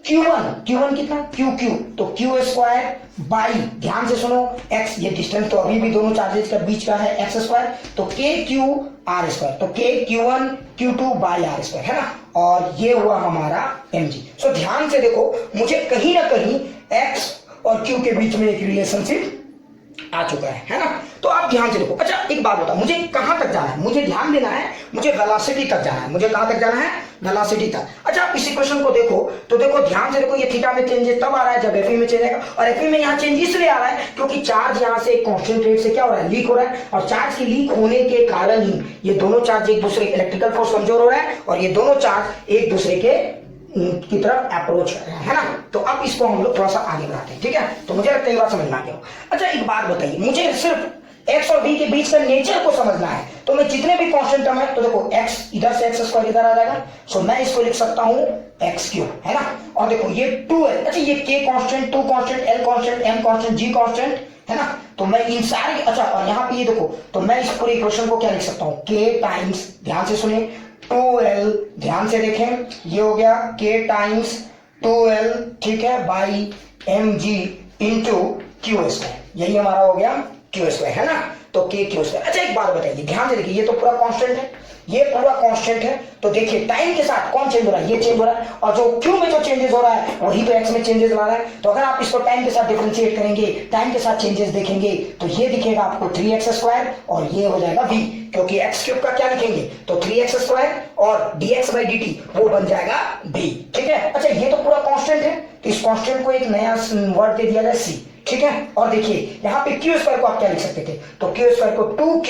Q1 कितना? QQ, तो Q² बाई, ध्यान से सुनो, x, ये डिस्टेंस तो अभी भी दोनों चार्जेस के बीच का है, x², तो KQ/r², तो KQ1 Q2 बाई r², है ना, और ये हुआ हमारा mg। सो ध्यान से देखो, मुझे कहीं ना कहीं x और q के बीच में एक रिलेशनशिप आ चुका है ना। तो आप ध्यान से देखो। अच्छा, एक बात बताओ, मुझे कहां तक जाना है? मुझे ध्यान देना है, मुझे वेलोसिटी तक जाना है। मुझे कहां तक जाना है? वेलोसिटी तक। अच्छा, आप इस इक्वेशन को देखो, तो देखो ध्यान से देखो, ये थीटा में चेंज तब आ रहा है जब Fe में चेंज आएगा, और Fe में यहाँ चेंज इसलिए आ रहा है क्योंकि चार्ज यहाँ से कांस्टेंट रेट से क्या हो रहा है? लीक हो रहा है, और चार्ज के लीक होने के कारण ही ये दोनों चार्ज एक दूसरे, इलेक्ट्रिकल फोर्स कमजोर हो रहा है, और ये दोनों चार्ज एक दूसरे के की तरफ अप्रोच कर रहे हैं, है ना। तो अब इसको हम लोग थोड़ा सा आगे बढ़ाते हैं, ठीक है। तो मुझे लगता है ये बात समझ में आ गया। अच्छा, एक बात बताइए, मुझे सिर्फ x और v के बीच का नेचर को समझना है, तो मैं जितने भी कांस्टेंट टर्म है, तो देखो x इधर से x² इधर आ जाएगा, सो मैं इसको लिख सकता हूं x3, है ना। और देखो ये 2 है, अच्छा ये k constant, 2 constant, l constant, m constant, g constant, है ना। तो मैं इन सारे, अच्छा, और यहाँ पे ये देखो, तो मैं इस पूरे इक्वेशन को क्या लिख सकता हूँ? k टाइम्स, ध्यान से सुनिए, 2l, ध्यान से देखें, ये हो गया k टाइम्स 2l, ठीक है, बाई mg इंटू q², यही हमारा हो गया q², है ना। तो k q²। अच्छा, एक बात बताइए, ध्यान से देखिए, ये तो पूरा कांस्टेंट है, ये पूरा कांस्टेंट है, तो देखिए टाइम के साथ कौन चेंज हो रहा है? ये चेंज हो रहा है, और जो q में जो चेंजेस हो रहा है वही तो x में चेंजेस ला रहा है। तो अगर आप इसको टाइम के साथ डिफरेंशिएट करेंगे, टाइम के साथ चेंजेस देखेंगे, तो ये दिखेगा आपको 3x², और ये हो जाएगा v, क्योंकि x³ का क्या लिखेंगे? तो 3x² और dx/dt वो बन जाएगा v, ठीक है। अच्छा, ये तो पूरा कांस्टेंट है, तो इस कांस्टेंट को एक नया वर्ड दे दिया जाए c, ठीक है। और देखिए यहाँ पे q² को आप क्या लिख सकते थे? तो q² को 2q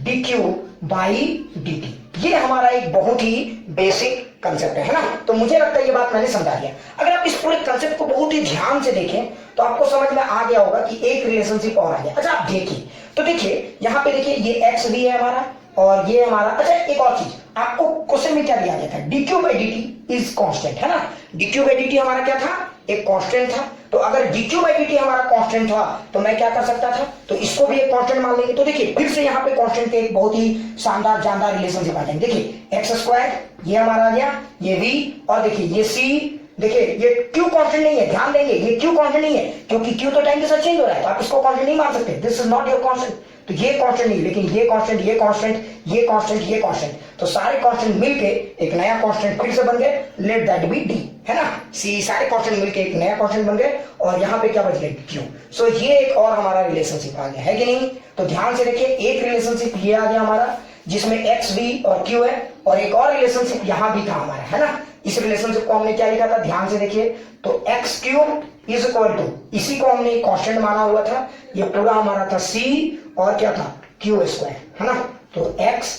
dq/dt, ये हमारा एक बहुत ही बेसिक कंसेप्ट है ना। तो मुझे लगता है ये बात मैंने समझा दिया। अगर आप इस पूरे कंसेप्ट को बहुत ही ध्यान से देखें तो आपको समझ में आ गया होगा कि एक रिलेशनशिप और आ गया। अच्छा, आप देखिए, तो देखिए यहाँ पे देखिए, ये x भी है हमारा, और ये हमारा, अच्छा एक और चीज आपको क्वेश्चन में क्या दिया गया था, dq by dt is constant, है ना। dq by dt हमारा क्या था, एक कांस्टेंट था। तो अगर dq by dt हमारा कांस्टेंट था तो मैं क्या कर सकता था, तो इसको भी एक कांस्टेंट मान लेंगे। तो देखिए फिर से यहाँ पे कांस्टेंट के एक बहुत ही शानदार जानदार रिलेशनशिप आ जाएंगे। देखिए एक्स स्क्वायर ये हमारा आ गया, ये v, और देखिए ये c, देखिए ये q कांस्टेंट नहीं है, ध्यान देंगे ये q कांस्टेंट नहीं है, क्योंकि q तो टाइम के साथ चेंज हो रहा है, तो आप इसको कांस्टेंट नहीं मान सकते, this is not your constant. तो ये कांस्टेंट नहीं, लेकिन ये कांस्टेंट, ये कांस्टेंट, ये कांस्टेंट, ये कांस्टेंट, तो सारे कांस्टेंट मिलके एक नया कांस्टेंट फिर से बन गए, लेट दैट बी डी, है ना। सी सारे कांस्टेंट मिलके एक नया कांस्टेंट बन गए, और यहाँ पे क्या बच गया, क्यू। सो ये एक और हमारा रिलेशनशिप आ गया, है कि नहीं। तो ध्यान से देखिए, एक रिलेशनशिप ये आ गया हमारा जिसमें एक्स वी और क्यू है, और एक और रिलेशनशिप यहाँ भी था हमारा, है ना। इस रिलेशनशिप को हमने क्या लिखा था, ध्यान से देखिए, तो X cube is equal to, इसी को हमने कांस्टेंट माना हुआ था, ये पूरा हमारा था सी, और क्या था, क्यू स्क्वायर, है ना। तो एक्स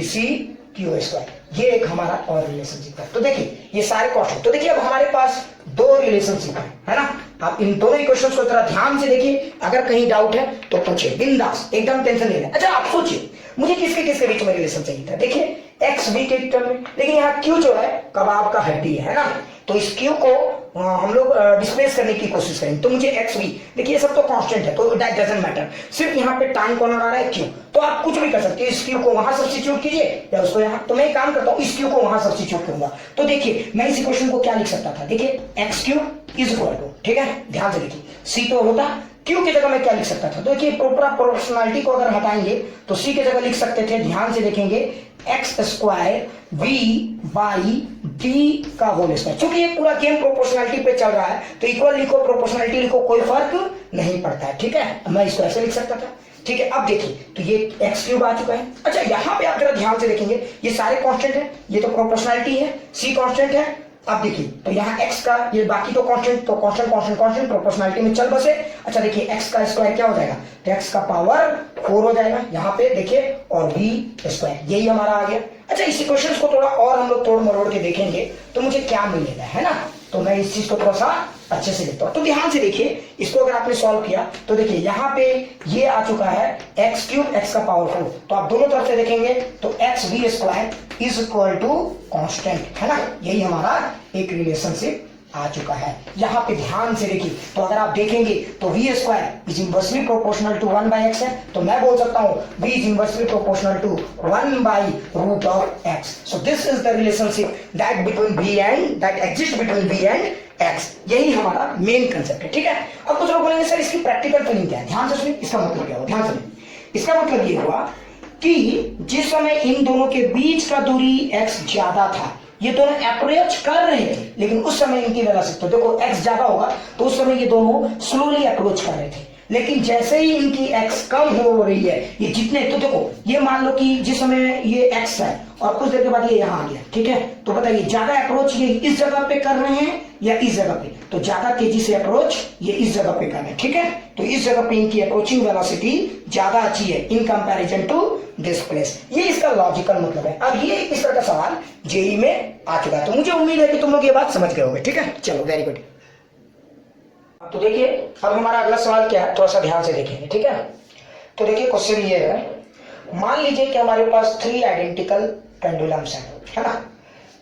सी क्यू स्क्वायर, ये एक हमारा और रिलेशनशिप है। तो देखिए ये सारे कांस्टेंट, तो देखिए अब हमारे पास दो रिलेशनशिप है ना। आप इन दोनों इक्वेशंस को जरा ध्यान से देखिए, अगर कहीं डाउट है तो पूछिए बिंदास, एकदम टेंशन नहीं लेना। अच्छा आप सोचिए मुझे किसके किसके बीच में रिलेशन चाहिए था, देखिए एक्स वी के टर्म में, लेकिन यहाँ क्यू जो है कबाब का हड्डी है ना, तो इस क्यू को हम लोग डिस्प्लेस करने की कोशिश करेंगे। तो मुझे एक्स वी, देखिए ये सब तो कांस्टेंट है, तो दैट डजंट मैटर, सिर्फ यहाँ पे टाइम कौन आ रहा है, क्यू। तो आप कुछ भी कर सकते हैं, इस क्यू को वहां सब्स्टिट्यूट कीजिए या उसको यहाँ, तो मैं काम करता हूँ इस क्यू को वहां सब्स्टिट्यूट करूंगा। तो देखिए मैं इस इक्वेशन को क्या लिख सकता था, देखिए X Q is equal to, ठीक है ध्यान से देखिए, सी तो होता, क्यू की जगह मैं क्या लिख सकता था, तो देखिए प्रोपोर्शनलिटी को अगर हटाएंगे तो सी की जगह लिख सकते थे, ध्यान से देखेंगे, X square V by D का होल स्क्वायर। चूंकि ये पूरा गेम प्रोपोर्शनलिटी पे चल रहा है, तो इक्वल लिखो प्रोपोर्शनलिटी लिखो, कोई फर्क नहीं पड़ता है, ठीक है। मैं इसको ऐसे लिख सकता था, ठीक है। अब देखिए तो ये एक्स क्यूब आ चुका है। अच्छा यहाँ पे आप जरा ध्यान से देखेंगे, ये सारे कांस्टेंट है, ये तो प्रोपोर्शनलिटी है, सी कांस्टेंट है। अब देखिए तो यहाँ x का, ये बाकी तो कांस्टेंट, तो कांस्टेंट कांस्टेंट कांस्टेंट प्रोपोर्शनलिटी में चल बसे। अच्छा देखिए x का स्क्वायर क्या हो जाएगा, तो x का पावर 4 हो जाएगा यहाँ पे देखिए, और v स्क्वायर, यही हमारा आ गया। अच्छा इस इक्वेशंस को थोड़ा और हम लोग तोड़ मरोड़ के देखेंगे तो मुझे क्या मिलेगा, है ना। तो मैं इस चीज को थोड़ा सा अच्छे से देखता हूं। तो ध्यान से देखिए, इसको अगर आपने सॉल्व किया तो देखिए यहाँ पे ये आ चुका है एक्स क्यूब एक्स का पावर 4, तो आप दोनों तरफ से देखेंगे तो X V square is equal to constant, है ना। यही हमारा एक रिलेशनशिप आ चुका है। यहाँ पे ध्यान से देखिए, तो अगर आप देखेंगे तो V square is inversely proportional to 1 by X है, तो मैं बोल सकता हूँ v is inversely proportional to 1 by root of X. So this is the relationship that between v and that exist between v and x। यही हमारा main concept है, ठीक है। अब कुछ लोग बोलेंगे सर इसकी प्रैक्टिकल फीलिंग क्या है, ध्यान से सुनिए, इसका मतलब क्या हुआ, ध्यान से। इसका मतलब ये हुआ कि जिस समय इन दोनों के बीच का दूरी x ज्यादा था, ये दोनों अप्रोच कर रहे थे, लेकिन उस समय इनकी वेलोसिटी, तो देखो x ज्यादा होगा तो उस समय ये दोनों स्लोली अप्रोच कर रहे थे, लेकिन जैसे ही इनकी x कम हो रही है, ये जितने, तो देखो ये मान लो कि जिस समय ये x है और कुछ देर के बाद ये यहाँ आ गया, ठीक है। तो बताइए ज्यादा अप्रोच ये इस जगह पे कर रहे हैं या इस जगह पे, तो ज्यादा तेजी से अप्रोच ये इस जगह पे कर रहे हैं, ठीक है। तो इस जगह पे इनकी अप्रोचिंग वेलोसिटी ज्यादा अच्छी है in comparison to this place, ये इसका लॉजिकल मतलब है। अब ये इस तरह का सवाल जेई में आ चुका है, तो मुझे उम्मीद है कि तुम लोग ये बात समझ गए होंगे, ठीक है। चलो वेरी गुड। तो देखिए अब हमारा अगला सवाल क्या है, थोड़ा सा ध्यान से देखेंगे, ठीक है। तो देखिए क्वेश्चन ये है, मान लीजिए कि हमारे पास 3 आइडेंटिकल पेंडुलम्स हैं, है ना।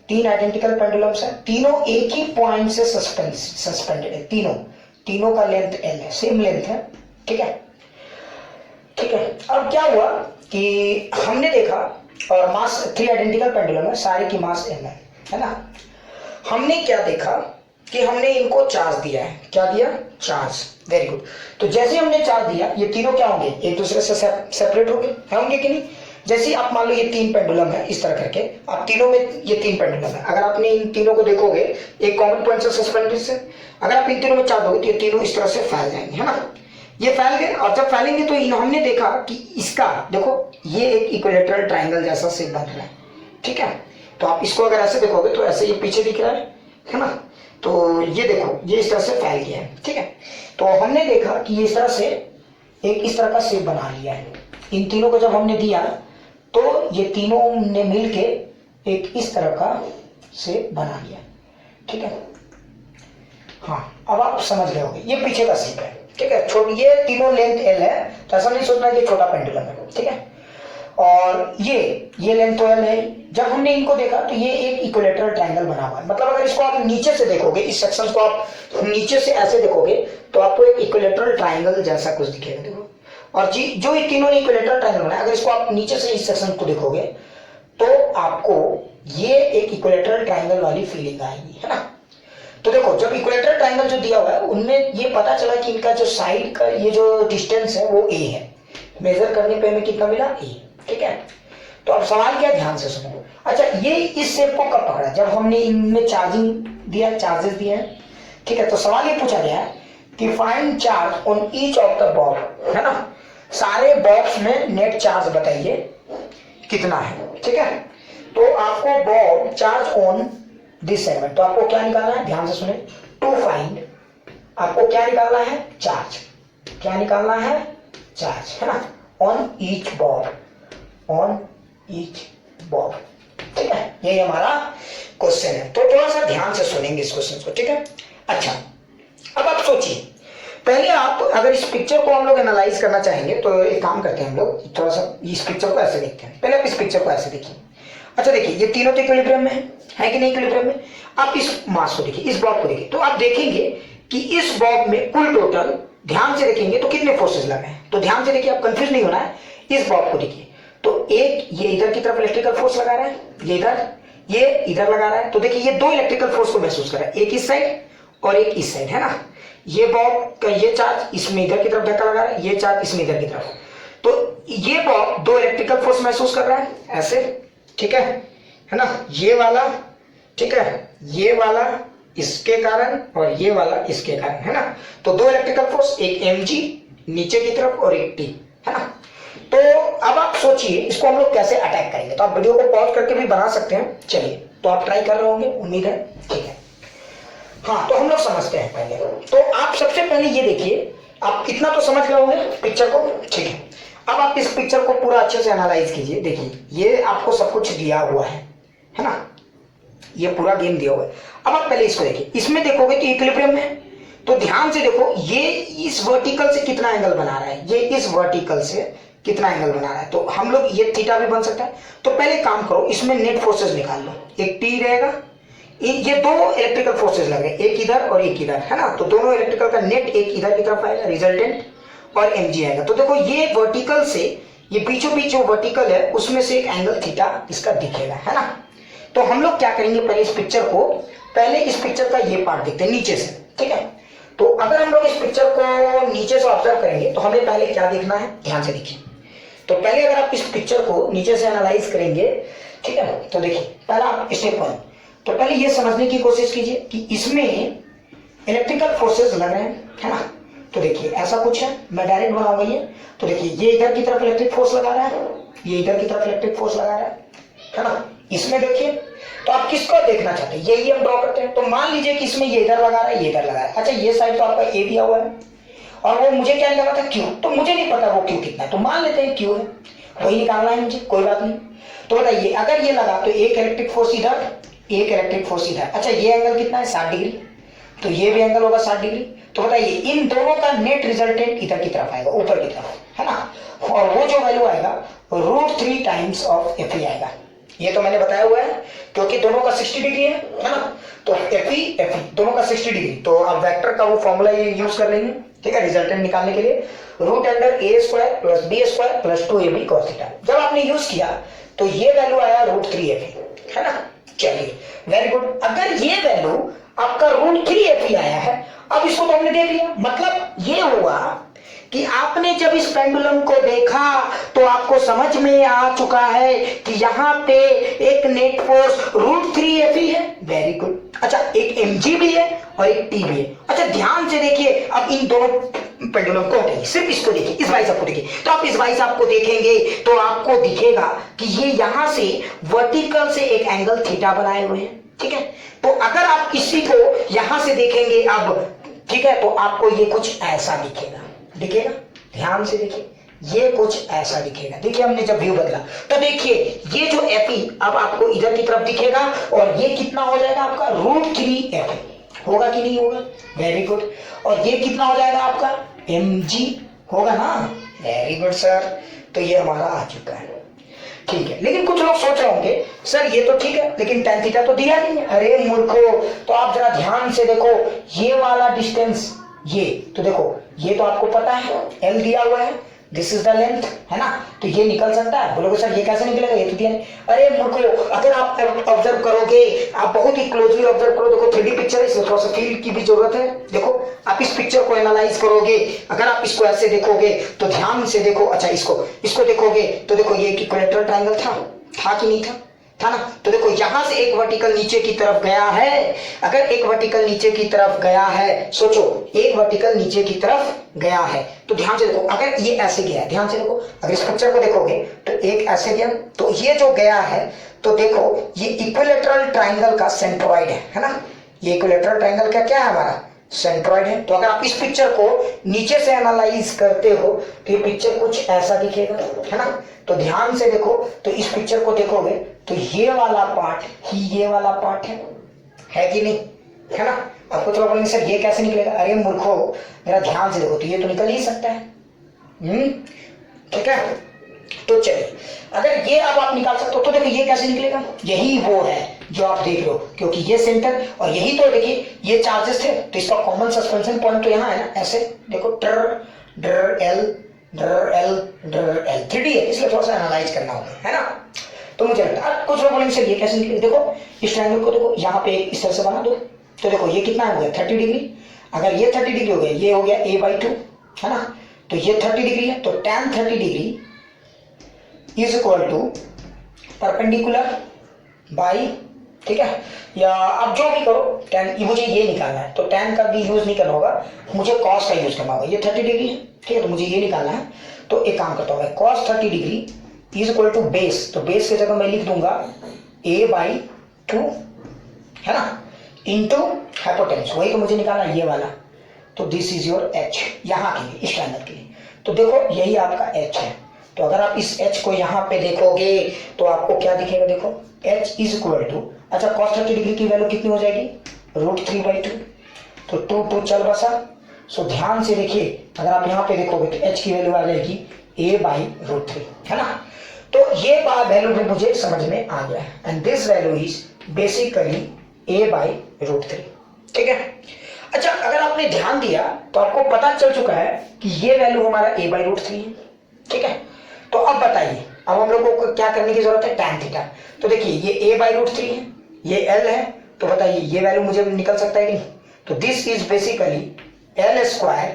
3 आइडेंटिकल पेंडुलम्स हैं, तीनों एक ही पॉइंट से सस्पेंडेड है, तीनों का लेंथ l है, सेम लेंथ है, ठीक है, ठीक है। अब क्या हुआ कि हमने देखा, और मास 3 आइडेंटिकल पेंडुलम है, सारे की मास m है ना। हमने क्या देखा कि हमने इनको चार्ज दिया है, क्या दिया, चार्ज, वेरी गुड। तो जैसे हमने चार्ज दिया ये तीनों क्या होंगे, एक दूसरे से सेपरेट होंगे कि नहीं। जैसे आप मान लो ये 3 पेंडुलम है, इस तरह करके आप तीनों में ये 3 पेंडुलम है, अगर आपने इन तीनों को देखोगे एक कॉमन पॉइंट से सस्पेंडेड से, अगर आप इन तीनों में चार्ज दोगे तो ये तीनों इस तरह से फैल जाएंगे, है ना। ये फैल गए, और जब फैलेंगे तो हमने देखा कि इसका देखो ये एक इक्विलेटरल ट्राइंगल जैसा शेप बन रहा है, ठीक है। तो आप इसको अगर ऐसे देखोगे तो ऐसे ये पीछे दिख रहा है ना। तो ये देखो ये इस तरह से फैल गया है, ठीक है। तो हमने देखा कि ये इस तरह से एक इस तरह का शेप बना लिया है। इन तीनों को जब हमने दिया तो ये तीनों ने मिलके एक इस तरह का शेप बना लिया, ठीक है। हाँ अब आप समझ गए होंगे, ये पीछे का शेप है, ठीक है। छोटी, ये तीनों लेंथ l है, तो ऐसा नहीं सोचना कि छोटा पेंडुलम है, ठीक है। और ये लेंथ 12 है। जब हमने इनको देखा तो ये एक इक्विलेटरल ट्रायंगल बना हुआ है। मतलब अगर इसको आप नीचे से देखोगे, इस सेक्शन को आप नीचे से ऐसे देखोगे तो आपको एक इक्विलेटरल ट्रायंगल जैसा कुछ दिखेगा। देखो, और जी जो ये तीनों ने इक्विलेटरल ट्रायंगल बनाया, अगर इसको आप नीचे से इस सेक्शन को देखोगे तो आपको ये एक इक्विलेटरल ट्रायंगल वाली फीलिंग आएगी, है ना। तो देखो, जब इक्विलेटरल ट्रायंगल जो दिया हुआ है उनमें ये पता चला कि इनका जो साइड का ये जो डिस्टेंस है वो ए है। मेजर करने पे हमें कितना मिला, ए। ठीक है, तो अब सवाल क्या, ध्यान से सुनो। अच्छा, ये इस शेप को कब पकड़ा, जब हमने इनमें चार्जिंग दिया, चार्जेस दिए हैं। ठीक है, तो सवाल ये पूछा गया है कि find charge on each of the Bob, है ना। सारे बॉब्स में नेट चार्ज बताइए कितना है। ठीक है, तो आपको Bob charge on this segment, तो आपको क्या निकालना है, ध्यान से सुने। टू फाइंड, आपको क्या निकालना है, चार्ज। क्या निकालना है, चार्ज, है ना, on each Bob, on each Bob. ठीक है, यही हमारा क्वेश्चन है। तो थोड़ा सा ध्यान से सुनेंगे इस क्वेश्चन को। ठीक है, अच्छा अब आप सोचिए, पहले आप अगर इस पिक्चर को हम लोग एनालाइज करना चाहेंगे तो एक काम करते हैं हम लोग, थोड़ा सा इस पिक्चर को ऐसे देखते हैं। पहले आप इस पिक्चर को ऐसे देखिए। अच्छा देखिए, ये तीनों तो इक्विलिब्रियम में है कि नहीं, इक्विलिब्रियम में। आप इस मास को देखिए, इस बॉब को देखिए, तो आप देखेंगे कि इस बॉब में कुल टोटल, ध्यान से देखेंगे तो कितने फोर्सेस लगे हैं। तो ध्यान से देखिए, आप कंफ्यूज नहीं होना है। इस बॉब को देखिए, तो एक ये इधर की तरफ इलेक्ट्रिकल फोर्स लगा रहा है, ये इधर लगा रहा है। तो देखिए, ये दो इलेक्ट्रिकल फोर्स को महसूस कर रहा है, एक इस साइड और एक इस साइड, है ना। ये बॉब का ये चार्ज इसमें इधर की तरफ धक्का लगा रहा है, ये चार्ज इसमें इधर की तरफ। तो ये बॉब दो इलेक्ट्रिकल फोर्स महसूस कर रहा है ऐसे, ठीक है ना, ये वाला, ठीक है, ये वाला इसके कारण और ये वाला इसके कारण, है ना। तो दो इलेक्ट्रिकल फोर्स, एक mg नीचे की तरफ और एक t, है ना। तो अब आप सोचिए इसको हम लोग कैसे अटैक करेंगे। तो आप वीडियो को पॉज करके भी बना सकते हैं। चलिए, तो आप ट्राई कर रहे होंगे, उम्मीद है। ठीक है, हाँ, तो हम लोग समझते हैं पहले। तो आप सबसे पहले ये देखिए, आप इतना तो समझ गए होंगे पिक्चर को। ठीक है, अब आप इस पिक्चर को पूरा अच्छे से एनालाइज कीजिए। देखिए, ये आपको सब कुछ दिया हुआ है ना, ये पूरा गेम दिया हुआ है। अब आप पहले इसको देखिए, इसमें देखोगे तो इक्विलिब्रियम में, तो ध्यान से देखो, ये इस वर्टिकल से कितना एंगल बना रहा है, ये इस वर्टिकल से कितना एंगल बना रहा है। तो हम लोग ये थीटा भी बन सकता है। तो पहले काम करो, इसमें नेट फोर्सेस निकाल लो। एक टी रहेगा, ये दो इलेक्ट्रिकल फोर्सेस लग रहे हैं, एक इधर और एक इधर, है ना। तो दोनों इलेक्ट्रिकल का नेट एक इधर की तरफ आएगा, रिजल्टेंट, और mg आएगा। तो देखो, ये वर्टिकल से, ये बीचों बीच जो वर्टिकल है उसमें से एक एंगल थीटा इसका दिखेगा, है ना। तो हम लोग क्या करेंगे, पहले इस पिक्चर का ये पार्ट देखते हैं नीचे से। ठीक है, तो अगर हम लोग इस पिक्चर को नीचे से ऑब्जर्व करेंगे तो हमें पहले क्या देखना है, ध्यान से देखिए। तो पहले अगर आप इस पिक्चर को नीचे से एनालाइज करेंगे, ठीक है, तो देखिए, पहला आप स्टेप 1, तो पहले ये समझने की कोशिश कीजिए कि इसमें इलेक्ट्रिकल फोर्सेस लग रहे हैं, है ना। तो देखिए, ऐसा कुछ है, मैं डायरेक्ट बनाऊंगा ये। तो देखिए, ये इधर की तरफ इलेक्ट्रिक फोर्स लगा रहा है, ये इधर की तरफ इलेक्ट्रिक फोर्स लगा रहा है ना। इसमें देखिए, तो आप किसको देखना चाहते हैं, यही हम ड्रॉ करते हैं। तो मान लीजिए कि इसमें ये इधर लगा रहा है, ये इधर लगा रहा है। अच्छा, ये साइड तो आपका ए दिया हुआ है, और वो मुझे क्या लगा था, क्यू। तो मुझे नहीं पता वो क्यू कितना है, तो मान लेते हैं क्यू है, वही निकालना है मुझे, कोई बात नहीं। तो बताइए, अगर ये लगा तो एक इलेक्ट्रिक फोर्स इधर, एक इलेक्ट्रिक फोर्स इधर। अच्छा, ये एंगल कितना है, 60 डिग्री, तो ये भी एंगल होगा 60 डिग्री। तो बताइए, इन दोनों का नेट रिजल्टेंट इधर की तरफ आएगा, ऊपर की तरफ, है ना। और वो जो वैल्यू आएगा √3 टाइम्स ऑफ Fe आएगा। ये तो मैंने बताया हुआ है, क्योंकि दोनों का 60 डिग्री है ना। तो Fe दोनों का 60 डिग्री, तो आप वेक्टर का वो फॉर्मूला यूज कर लेंगे, ठीक है, रिजल्टेंट निकालने के लिए। √a² + b² + 2ab cos theta. जब आपने यूज किया तो ये वैल्यू आया √3Fe, है ना। चलिए, वेरी गुड। अगर ये वैल्यू आपका √3Fe आया है, अब इसको तो हमने देख लिया। मतलब ये हुआ कि आपने जब इस पेंडुलम को देखा तो आपको समझ में आ चुका है कि यहाँ पे एक नेट फोर्स √3Fe है। Very good. अच्छा, एक mg भी है और एक t भी है। अच्छा, ध्यान से देखिए, अब इन दोनों पेंडुलम को हटाइए, सिर्फ इसको देखिए, इस बाइसेप को देखिए। तो आप इस बाइसेप को देखेंगे तो आपको दिखेगा कि ये यहाँ से वर्टिकल से एक एंगल थीटा बनाए हुए हैं, ठीक है। तो अगर आप इसी को यहां से देखेंगे अब, ठीक है, तो आपको ये कुछ ऐसा दिखेगा, दिखेगा, ध्यान से देखिए, ये कुछ ऐसा दिखेगा। देखिए, हमने जब व्यू बदला तो देखिए, ये जो Fe अब आपको इधर की तरफ दिखेगा, और ये कितना हो जाएगा आपका √3Fe, होगा कि नहीं होगा, वेरी गुड। और ये कितना हो जाएगा आपका mg, होगा ना, वेरी गुड सर। तो ये हमारा आ चुका है। ठीक है, लेकिन कुछ लोग सोच रहे होंगे सर ये तो ठीक है लेकिन tan थीटा तो दिया नहीं है। अरे मूर्खो, तो आप जरा ध्यान से देखो, ये वाला डिस्टेंस, ये तो देखो, ये तो आपको पता है l दिया हुआ है, दिस इज द लेंथ, है ना, तो ये निकल सकता है। बोलोगे सर ये कैसे निकलेगा, ये तो दिया नहीं। अरे मूर्खो, अगर आप ऑब्जर्व करोगे, आप बहुत ही क्लोजली ऑब्जर्व करो, देखो 3D पिक्चर है, इसमें थोड़ा सा फील की भी जरूरत है। देखो आप इस पिक्चर को एनालाइज करोगे, अगर आप इसको ऐसे देखोगे तो ध्यान से देखो, अच्छा इसको देखोगे तो देखो ये इक्विलैटरल ट्रायंगल था कि नहीं था ना। तो देखो यहां से एक वर्टिकल नीचे की तरफ गया है, अगर एक वर्टिकल नीचे की तरफ गया है, सोचो एक वर्टिकल नीचे की तरफ गया है, तो ध्यान से देखो, अगर ये ऐसे गया है, ध्यान से देखो, अगर इस पिक्चर को देखोगे तो एक ऐसे गया, तो ये जो गया है, तो देखो ये इक्विलैटरल ट्रायंगल का सेंट्रॉइड है ना, ये इक्विलैटरल ट्रायंगल का क्या है हमारा सेंट्रॉइड है। तो अगर आप इस पिक्चर को नीचे से एनालाइज करते हो तो ये पिक्चर कुछ ऐसा दिखेगा, है ना। तो ध्यान से देखो, तो इस पिक्चर को देखोगे तो ये वाला पार्ट ही ये वाला पार्ट है कि नहीं, है ना। अब कुछ लोग बोलेंगे सर ये कैसे निकलेगा, अरे मूर्खो मेरा ध्यान से देखो, तो ये तो निकल ही सकता है, ठीक है। तो चलिए, अगर ये अब आप निकाल सकते हो तो देखो ये कैसे निकलेगा, यही वो है जो आप देख रहे हो, क्योंकि ये सेंटर और यही तो देखिए ये चार्जेस थे, तो इसका कॉमन सस्पेंशन पॉइंट तो यहाँ है ना, ऐसे देखो ड्र ड्र एल ड्र एल ड्र एल 3D है, इसलिए थोड़ा सा एनालाइज करना होगा, है ना। तो मुझे लगता है कुछ लोग बोलेंगे सर ये कैसे निकले, देखो इस ट्रायंगल को देखो यहाँ पे इस तरह से बना दो, तो देखो ये कितना हो गया 30 डिग्री, अगर ये 30 डिग्री हो गया, ये हो गया a/2, है ना, तो ये 30 डिग्री है, तो tan 30 degree is equal to perpendicular by, ठीक है, या अब जो भी करो tan, मुझे ये निकालना है, तो tan का भी यूज नहीं करना होगा, मुझे cos का यूज करना होगा, ये 30 डिग्री है, ठीक है, तो मुझे ये निकालना है। तो एक काम करता हूँ मैं, cos 30 degree is equal to base, तो बेस की जगह मैं लिख दूंगा a/2, है ना, इंटू हाइपोटेन्यूज, वही तो मुझे निकालना है ये वाला, तो दिस इज योर h यहाँ के लिए, इस ट्रायंगल के लिए, तो देखो यही आपका h है। तो अगर आप इस h को यहाँ पे देखोगे तो आपको क्या दिखेगा, देखो h इज इक्वल टू, अच्छा cos 30 डिग्री की वैल्यू कितनी हो जाएगी √3/2, तो 2 चल बसा। सो ध्यान से देखिए, अगर आप यहाँ पे देखोगे तो h की वैल्यू आ जाएगी a/√3, है ना। तो ये वैल्यू भी मुझे समझ में आ गया है, and this value is basically a/√3, ठीक है। अच्छा, अगर आपने ध्यान दिया तो आपको पता चल चुका है कि ये वैल्यू हमारा a/√3 है, ठीक है। तो अब बताइए, अब हम लोगों को क्या करने की जरूरत है, tan थीटा। तो देखिए ये a/√3 है, ये l है, तो बताइए ये वैल्यू मुझे निकल सकता है कि नहीं, तो this is basically l²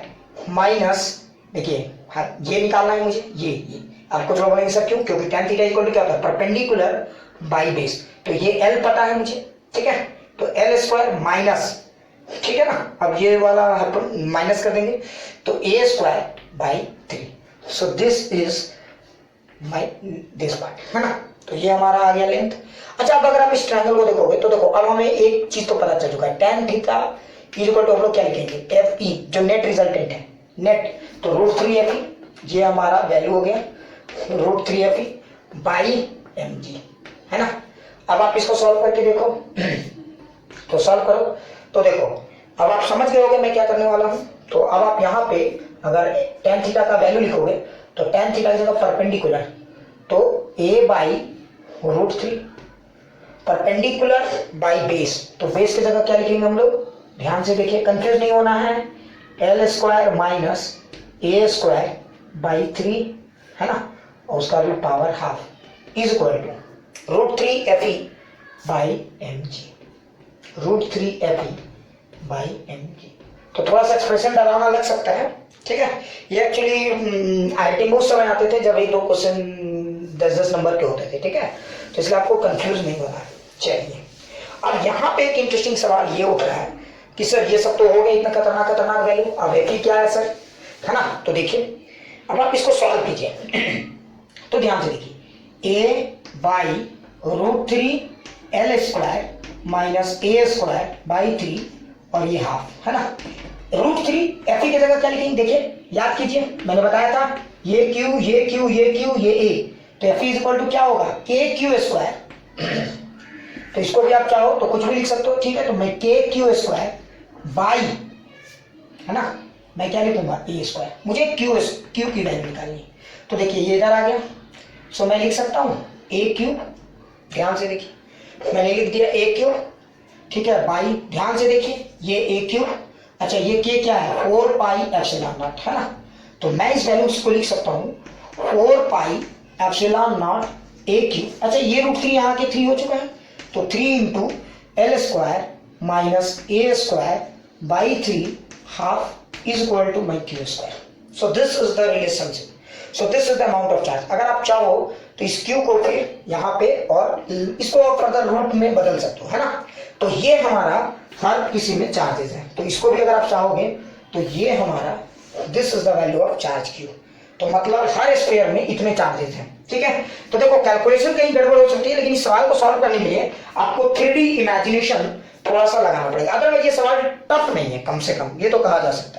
minus, देखिए हाँ ये निकालना है मुझे, ये आप कुछ लोग बोलेंगे सर क्यों, क्योंकि tan थीटा इक्वल टू क्या होता है, परपेंडिकुलर बाई बेस, तो ये l पता है मुझे, ठीक है, तो l² माइनस, ठीक है ना, अब ये वाला माइनस कर देंगे, तो a²/3, so this is my this part, है ना, तो ये हमारा आ गया लेंथ। अच्छा, अब अगर हम इस ट्रायंगल को देखोगे तो देखो अब हमें एक चीज तो पता चल चुका है, tan theta is equal to हम लोग क्या लिखेंगे, FE जो नेट रिजल्टेंट है, नेट, तो √3FE, ये हमारा वैल्यू हो गया √3FE/mg, है ना। अब आप इसको सॉल्व करके देखो, तो सॉल्व करो तो देखो अब आप समझ गए होगे मैं क्या करने वाला हूं। तो अब आप यहाँ पे अगर tan थीटा का वैल्यू लिखोगे तो tan थीटा की जगह परपेंडिकुलर, तो a/√3 परपेंडिकुलर बाई बेस, तो बेस की जगह क्या लिखेंगे हम लोग, ध्यान से देखिए, कंफ्यूज नहीं होना है, l² माइनस a²/3, है ना, और उसका भी power half is equal to √3FE/mg, √3FE/mg। तो थोड़ा सा एक्सप्रेशन डरावना लग सकता है, ठीक है, ये एक्चुअली आईआईटी में उस समय आते थे जब 1-2 क्वेश्चन 10-10 नंबर के होते थे, ठीक है, तो इसलिए आपको कंफ्यूज नहीं होना चाहिए। अब यहाँ पे एक इंटरेस्टिंग सवाल ये उठ रहा है कि सर ये सब तो हो गया, इतना खतरनाक वैल्यू, अब FE क्या है सर, है ना। तो देखिए अब आप इसको सॉल्व कीजिए, तो ध्यान से देखिए, a/√3l² माइनस a²/3 और ये हाफ, है ना। √3FE की जगह क्या लिखेंगे, देखिए याद कीजिए, मैंने बताया था ये Q ये Q ये Q ये A, तो FE इज इक्वल टू क्या होगा, KQ², तो इसको भी आप चाहो तो कुछ भी लिख सकते हो, ठीक है, तो मैं KQ² बाई, है ना, मैं क्या लिखूंगा A², मुझे Q की वैल्यू निकालनी, तो देखिए ये इधर आ गया, सो मैं लिख सकता हूँ ए क्यू, ध्यान से देखिए मैंने लिख दिया ए क्यू, ठीक है, बाई, ध्यान से देखिए ये ए क्यू, अच्छा ये के क्या है 4 पाई एप्सिलॉन नॉट, है ना, तो मैं इस वैल्यूज को लिख सकता हूँ 4 pi epsilon not a Q, अच्छा ये रूट 3 यहाँ के 3 हो चुका है, तो 3 into L square minus A square by 3 half is equal to my Q square. So this is the relationship, so this is the amount of charge. अगर आप चाहो तो इस क्यू को फिर यहाँ पे और इसको फर्दर रूट में बदल सकते हो, है ना, तो ये हमारा हर किसी में चार्जेस है, तो इसको भी अगर आप चाहोगे तो ये हमारा this is the value of charge Q, तो मतलब हर स्फीयर में इतने चार्जेस हैं, ठीक है। तो देखो कैलकुलेशन कहीं गड़बड़ हो सकती है, लेकिन इस सवाल को सॉल्व करने के लिए आपको 3D इमेजिनेशन थोड़ा सा लगाना पड़ेगा, अदरवाइज ये सवाल टफ नहीं है, कम से कम ये तो कहा जा सकता है।